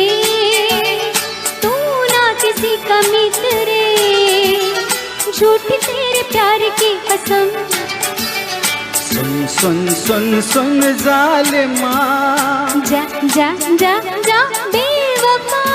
तू ना किसी का मित्र रे, झूठी तेरे प्यार की कसम। सुन सुन सुन सुन जालिमा, जा जा जा जा बेवफा।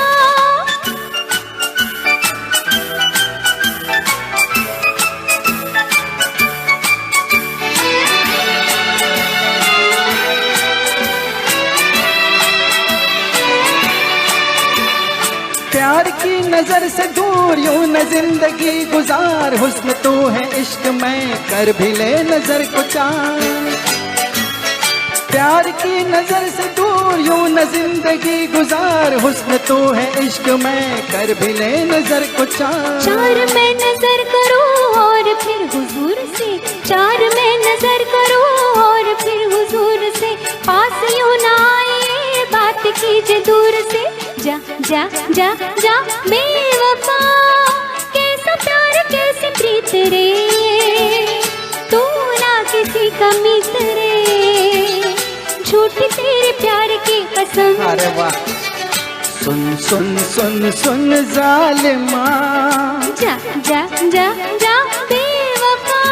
प्यार की नजर से दूर यूं न जिंदगी गुजार, हुस्न तू है इश्क में कर भी ले नजर को चार। प्यार की नजर से दूर यूं न जिंदगी गुजार, हुस्न तो है इश्क में कर भी ले नजर को चार। चार मैं नजर करूं और फिर हुजूर से, चार मैं नजर करूं और फिर हुजूर से, पास यूं ना आए बात कीजिए दूर से। जा जा जा जा बेवफा, कैसा प्यार कैसी प्रीत रे, तू ना किसी का मित्र रे, झूठी तेरे प्यार की कसम। अरे वाह, सुन सुन सुन सुन जालिमा, जा जा जा जा बेवफा।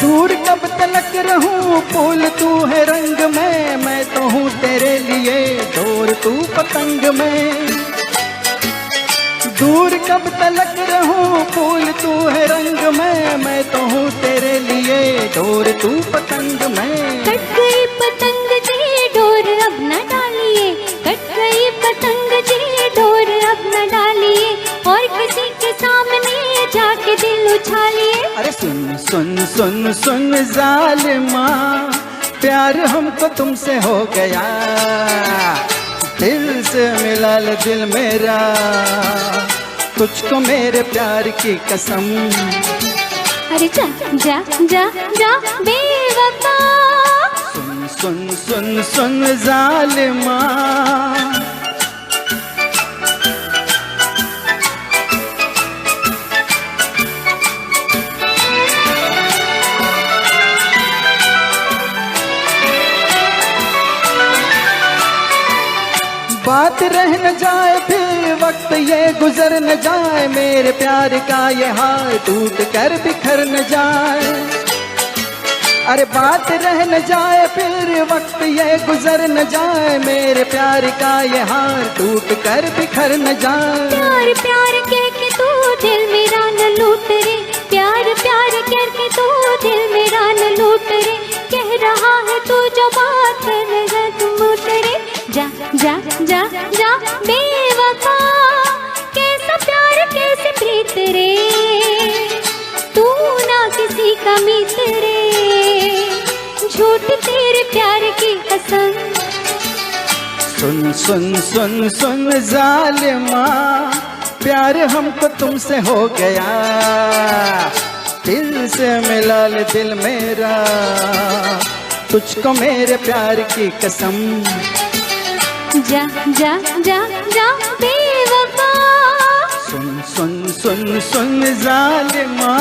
दूर कब तलक रहूं फूल तू है रंग में, मैं तो हूँ तेरे लिए डोर तू पतंग में। दूर कब तलक रहूं फूल तू है रंग में, मैं तो हूँ तेरे लिए डोर तू पतंग में। कट गई पतंग जी डोर अब न डालिए, कट गई पतंग जी डोर अब न डालिए, और किसी के सामने जाके दिल उछालिए। अरे सुन सुन सुन सुन जालिमा, प्यार हमको तुमसे हो गया, दिल से मिला ले दिल मेरा, तुझको मेरे प्यार की कसम। अरे जा जा जा जा बेवफा, सुन सुन सुन सुन जालिमा। बात रह न जाए फिर वक्त ये गुजर न जाए, मेरे प्यार का ये हार टूट कर बिखर न जाए। अरे बात रह न जाए फिर वक्त ये गुजर न जाए, मेरे प्यार का ये हार टूट कर बिखर न जाए। प्यार प्यार कह के तू दिल मेरा न लूट रे, प्यार प्यार कह के तू दिल मेरा न लूट रे, कह रहा है तू जो बात कर तुम उतरे। जा जा जा जा बेवफा, कैसा प्यार कैसे प्रीत रे, तू ना किसी का मित्र रे, झूठ तेरे प्यार की कसम। सुन सुन सुन सुन जालिमा, प्यार हमको तुमसे हो गया, दिल से मिला ले दिल मेरा, तुझको मेरे प्यार की कसम। जा जा जा जा बेवफा, सुन सुन सुन सुन जालिमा।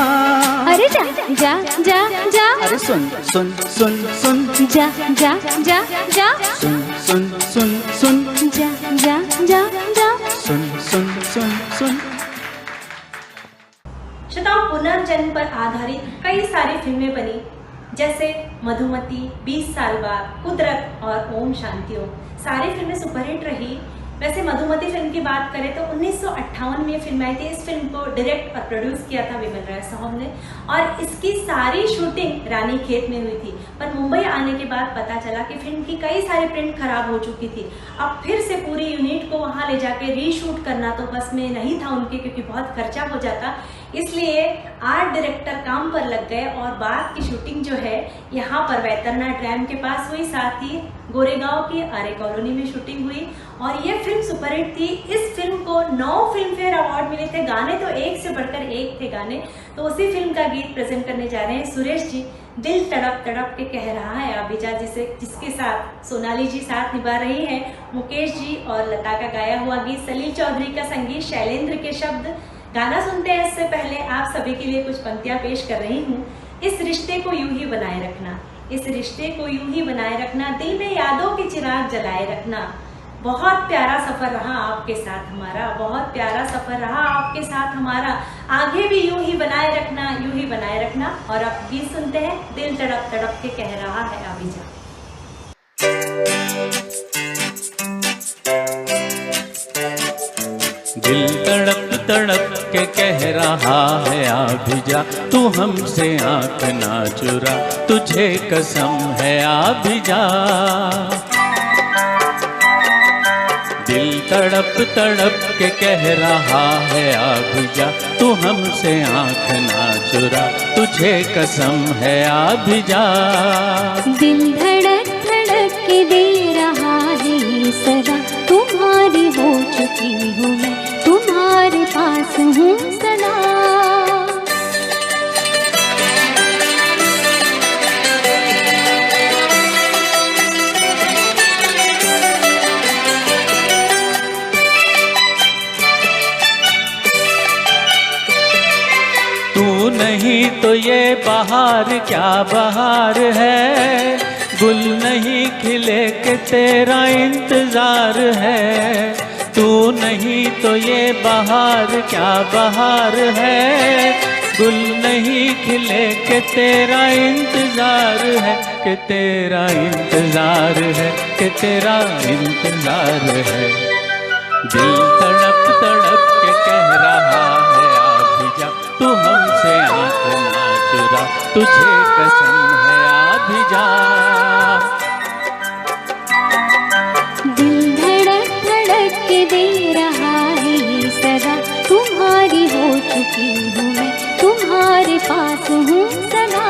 अरे जा जा जा जा, अरे सुन सुन सुन सुन, जा जा जा जा, सुन सुन सुन सुन, जा जा जा जा, सुन सुन सुन सुन। श्रोताओं, पुनर्जन्म पर आधारित कई सारी फिल्में बनी, जैसे मधुमती, 20 साल बाद, कुदरत और ओम शांति ओम। सारी फिल्में सुपरहिट रही। वैसे मधुमती फिल्म की बात करें तो 1958 में फिल्म आई थी। इस फिल्म को डायरेक्ट और प्रोड्यूस किया था विमल राय साहब ने, और इसकी सारी शूटिंग रानीखेत में हुई थी। पर मुंबई आने के बाद पता चला कि फिल्म की कई सारी प्रिंट खराब हो चुकी थी। अब फिर से पूरी यूनिट को वहां ले जाके रीशूट करना तो बस में नहीं था उनके, क्योंकि बहुत खर्चा हो जाता। इसलिए आर्ट डायरेक्टर काम पर लग गए और बाद की शूटिंग जो है यहाँ पर वैतरनाथ डैम के पास हुई, साथ ही गोरेगांव की आर्य कॉलोनी में शूटिंग हुई, और ये फिल्म सुपरहिट थी। इस फिल्म को 9 फिल्म फेयर अवार्ड मिले थे। गाने तो एक से बढ़कर एक थे गाने। तो उसी फिल्म का गीत प्रेजेंट करने जा रहे हैं सुरेश जी। दिल तड़प तड़प के कह रहा है आबिजा, जिसके साथ सोनाली जी साथ निभा रही है। मुकेश जी और लता का गाया हुआ गीत, सलील चौधरी का संगीत, शैलेंद्र के शब्द। गाना सुनते हैं इससे पहले आप सभी के लिए कुछ पंक्तियां पेश कर रही हूँ। इस रिश्ते को यूं ही बनाए रखना, इस रिश्ते को यूं ही बनाए रखना, दिल में यादों के चिराग जलाए रखना। बहुत प्यारा सफर रहा आपके साथ हमारा, बहुत प्यारा सफर रहा आपके साथ हमारा, आगे भी यूं ही बनाए रखना, यूं ही बनाए रखना। और अब गीत सुनते हैं, दिल तड़प तड़प के कह रहा है आबिजा। दिल तड़प तड़प के कह रहा है आ भी जा, तू हमसे आँख ना चुरा, तुझे कसम है आ भी जा। दिल तड़प तड़प के कह रहा है आ भी जा, तू हमसे आँख ना चुरा, तुझे कसम है आ भी जा। दिल धड़क धड़क के दे रहा है ये सदा, तुम्हारी हो चुकी हूँ मैं, तुम्हारे पास हूँ सदा। तू नहीं तो ये बहार क्या बहार है, गुल नहीं खिले के तेरा इंतजार है। तू नहीं तो ये बहार क्या बहार है, गुल नहीं खिले के तेरा इंतजार है, कि तेरा इंतजार है, कि तेरा इंतजार है। दिल तड़प तड़प के कह रहा है आ भी जा, तू हमसे आँख ना चुरा, तुझे कसम है आ भी जा। दिल धड़क धड़क के दे रहा है ये सदा, तुम्हारी हो चुकी हूँ मैं, तुम्हारे पास हूँ सदा।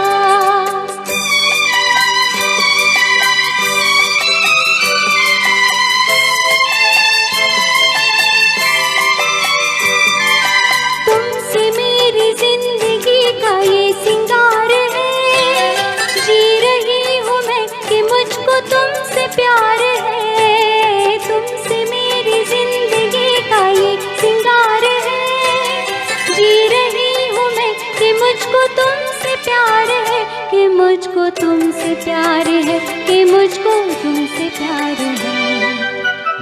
तुमसे मेरी जिंदगी का ये सिंगार है, जी रही हूँ मैं कि मुझको तुमसे प्यार है। तुमसे मेरी जिंदगी का ये सिंगार है, जी रही हूँ मैं कि मुझको तुमसे प्यार है, कि मुझको तुमसे प्यार है, कि मुझको तुमसे प्यार है।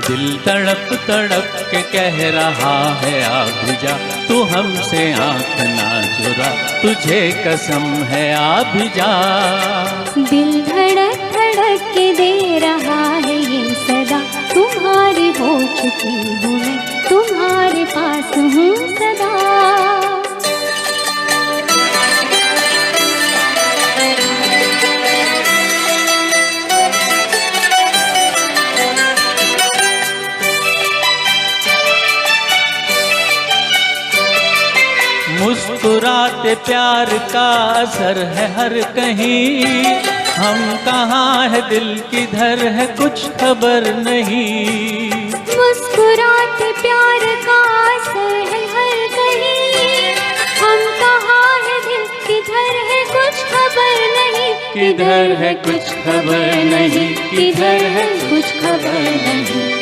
दिल तड़प तड़प के कह रहा है आ भी जा, तू हमसे आँख ना चुरा, तुझे कसम है आ भी जा। दिल धड़क धड़क के दे रहा है ये सदा, तुम्हारी हो चुकी हूँ मैं, तुम्हारे पास हूँ सदा। मुस्कुराते प्यार का असर है हर कहीं, हम कहाँ है दिल किधर है कुछ खबर नहीं। मुस्कुराते प्यार का असर है हर कहीं, हम कहाँ है दिल किधर है कुछ खबर नहीं। किधर है कुछ खबर नहीं, किधर है कुछ खबर नहीं।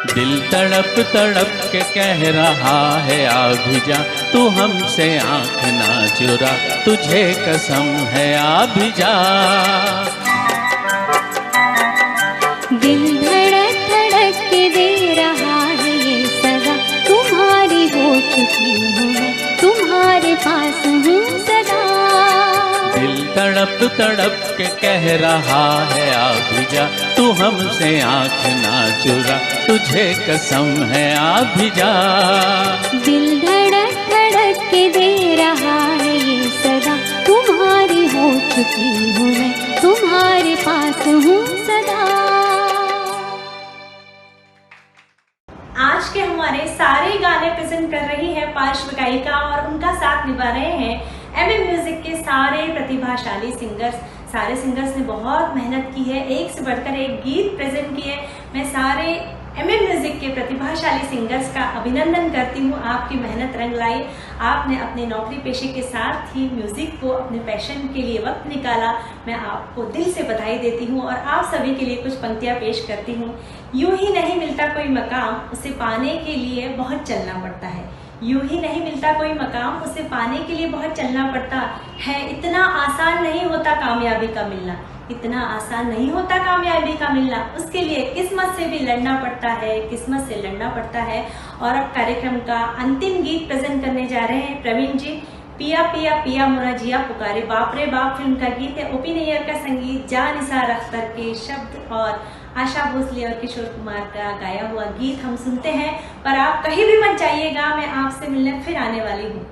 दिल तड़प तड़प के कह रहा है आ भी जा, तू हमसे आँख ना चुरा, तुझे कसम है आ भी जा। दिल धड़क धड़क के दे रहा है ये सदा, तुम्हारी हो चुकी हूँ मैं, तुम्हारे पास हूँ सदा। दिल तड़प तड़प के कह रहा है आ भी जा, तू हमसे आँख ना चुरा, तुझे कसम है आ भी जा। दिल धड़क धड़क के दे रहा है ये सदा, तुम्हारी हो चुकी हूँ मैं, तुम्हारे पास हूँ सदा। आज के हमारे सारे गाने प्रेजेंट कर रही है पार्श्व गायिका और उनका साथ निभा रहे हैं एमएम म्यूजिक के सारे प्रतिभाशाली सिंगर्स। सारे सिंगर्स ने बहुत मेहनत की है, एक से बढ़कर एक गीत प्रेजेंट किए। मैं सारे एमएम म्यूजिक के प्रतिभाशाली सिंगर्स का अभिनंदन करती हूँ। आपकी मेहनत रंग लाई, आपने अपने नौकरी पेशे के साथ ही म्यूजिक को अपने पैशन के लिए वक्त निकाला। मैं आपको दिल से बधाई देती हूँ और आप सभी के लिए कुछ पंक्तियाँ पेश करती हूँ। यूं ही नहीं मिलता कोई मकाम, उसे पाने के लिए बहुत चलना पड़ता है। यूं ही नहीं मिलता कोई मकाम, उसे पाने के लिए बहुत चलना पड़ता है। इतना आसान नहीं होता कामयाबी का मिलना, इतना आसान नहीं होता कामयाबी का मिलना। उसके लिए किस्मत से भी लड़ना पड़ता है, किस्मत से लड़ना पड़ता है। और अब कार्यक्रम का अंतिम गीत प्रेजेंट करने जा रहे हैं प्रवीण जी। पिया पिया पिया मोरा जिया पुकारे, बाप रे बाप फिल्म का गीत है। ओपी नैयर का संगीत, जान निसार अख्तर के शब्द और आशा भोसले और किशोर कुमार का गाया हुआ गीत हम सुनते हैं। पर आप कहीं भी मत जाइएगा, मैं आपसे मिलने फिर आने वाली हूँ।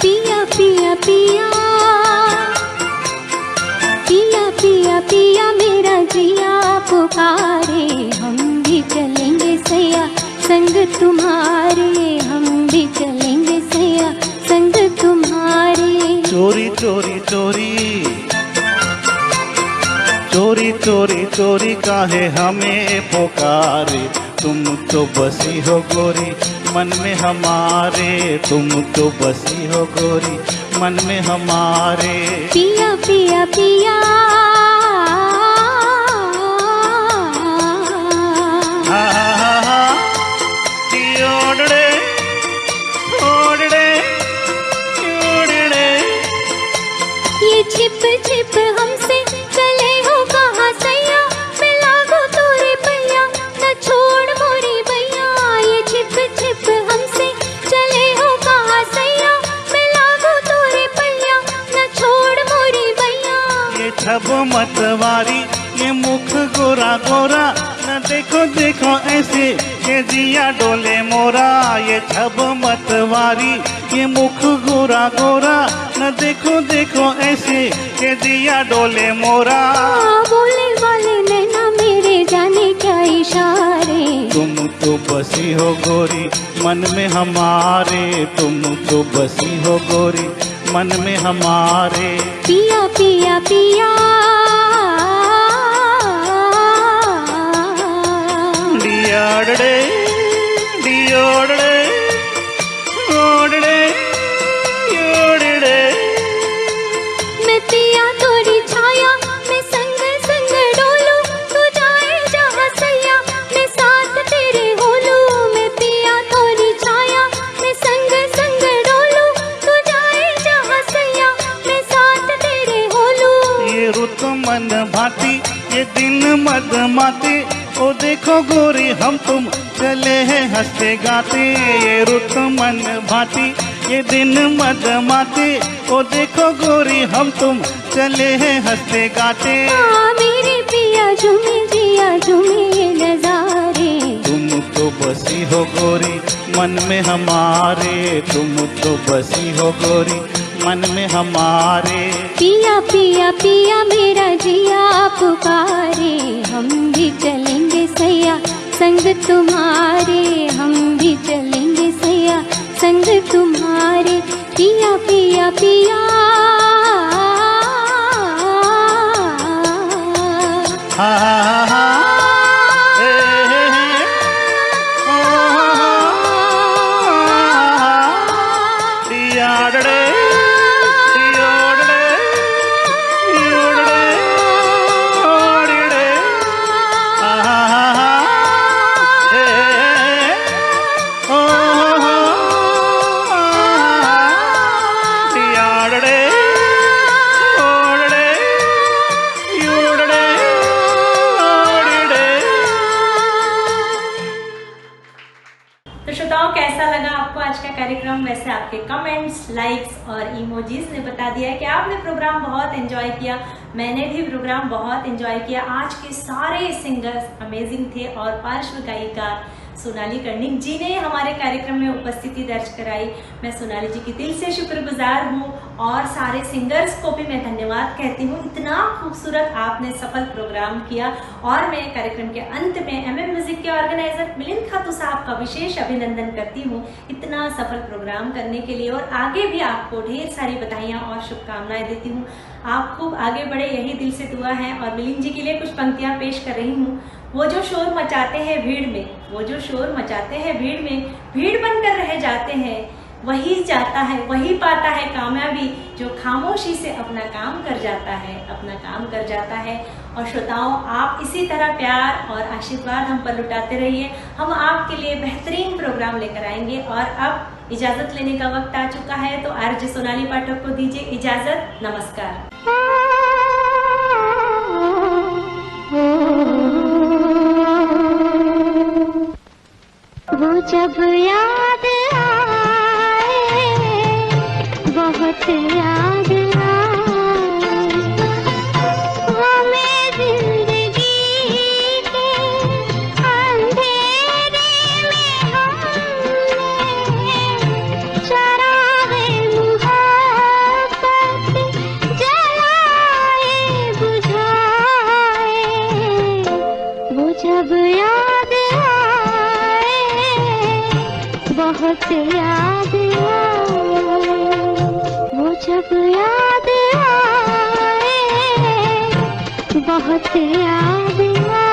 पिया पिया पिया पिया पिया पिया मेरा जिया पुकारे, हम भी चलेंगे सैया संग तुम्हारे, हम भी चलेंगे सैया संग तुम्हारे। चोरी चोरी चोरी चोरी चोरी चोरी काहे हमें पुकारे, तुम तो बसी हो गोरी मन में हमारे, तुम तो बसी हो गोरी मन में हमारे। पिया पिया पिया ओड़े ओड़े ओड़े ये छिप छिप हमसे चले हो कहाँ सैया, मैं लागू तोरे पैया न छोड़ मोरी भैया। ये छिप छिप हमसे चले हो कहाँ सैया, मैं लागू तोरे पैया न छोड़ मोरी भैया। ये छब मतवारी ये मुख गोरा गोरा, न देखो देखो ऐसे ये जिया डोले मोरा। ये छब मतवारी ये मुख गोरा गोरा, न देखो देखो ऐसे ये जिया डोले मोरा। बोले वाले नैना मेरे जाने क्या इशारे, तुम तो बसी हो गोरी मन में हमारे, तुम तो बसी हो गोरी मन में हमारे। पिया पिया पिया डियाड़े डियोड़े ओड़े ओड़े। मैं पिया तोरी छाया मैं संग संग डोलू, तू जाए जहाँ सैया मैं साथ तेरे होलू। मैं पिया तोरी छाया मैं संग संग डोलू, तू जाए जहाँ सैया मैं साथ तेरे होलू। ये रुत मन भाती ये दिन मद माते, ओ देखो गोरी हम तुम चले हैं हंसते गाते। ये रुत मन भाती ये दिन मद माते, ओ देखो गोरी हम तुम चले हैं हंसते गाते। मेरे पिया झूमे जिया झूमे ये नजारे, तुम तो बसी हो गोरी मन में हमारे, तुम तो बसी हो गोरी मन में हमारे। पिया पिया पिया मेरा जिया पुकारे, हम भी चलेंगे सैया संग तुम्हारे, हम भी चलेंगे सैया संग तुम्हारे। पिया पिया पिया हा हा हा कार्यक्रम। वैसे आपके कमेंट्स, लाइक्स और इमोजीज ने बता दिया है कि आपने प्रोग्राम बहुत एंजॉय किया। मैंने भी प्रोग्राम बहुत एंजॉय किया। आज के सारे सिंगर्स अमेजिंग थे और पार्श्व गायिका सोनाली कर्णिक जी ने हमारे कार्यक्रम में उपस्थिति दर्ज कराई। मैं सोनाली जी की दिल से शुक्रगुजार हूँ और सारे सिंगर्स को भी मैं धन्यवाद कहती हूँ। इतना खूबसूरत आपने सफल प्रोग्राम किया और मैं कार्यक्रम के अंत में MM म्यूजिक के ऑर्गेनाइजर मिलिंद खातू साहब का विशेष अभिनंदन करती हूँ इतना सफल प्रोग्राम करने के लिए, और आगे भी आपको ढेर सारी बधाइयाँ और शुभकामनाएं देती हूँ। आप खूब आगे बढ़े, यही दिल से दुआ है। और मिलिंद जी के लिए कुछ पंक्तियाँ पेश कर रही हूँ। वो जो शोर मचाते हैं भीड़ में, वो जो शोर मचाते हैं भीड़ में, भीड़ बनकर रह जाते हैं, वही जाता है, वही पाता है कामयाबी, जो खामोशी से अपना काम कर जाता है, अपना काम कर जाता है। और श्रोताओं, आप इसी तरह प्यार और आशीर्वाद हम पर लुटाते रहिए। हम आपके लिए बेहतरीन प्रोग्राम लेकर आएंगे। और अब इजाजत लेने का वक्त आ चुका है, तो आरजे सोनाली पाठक को दीजिए इजाजत। नमस्कार। वो जब याद जब याद आए, बहुत याद आए, वो जब याद आए, बहुत याद आए।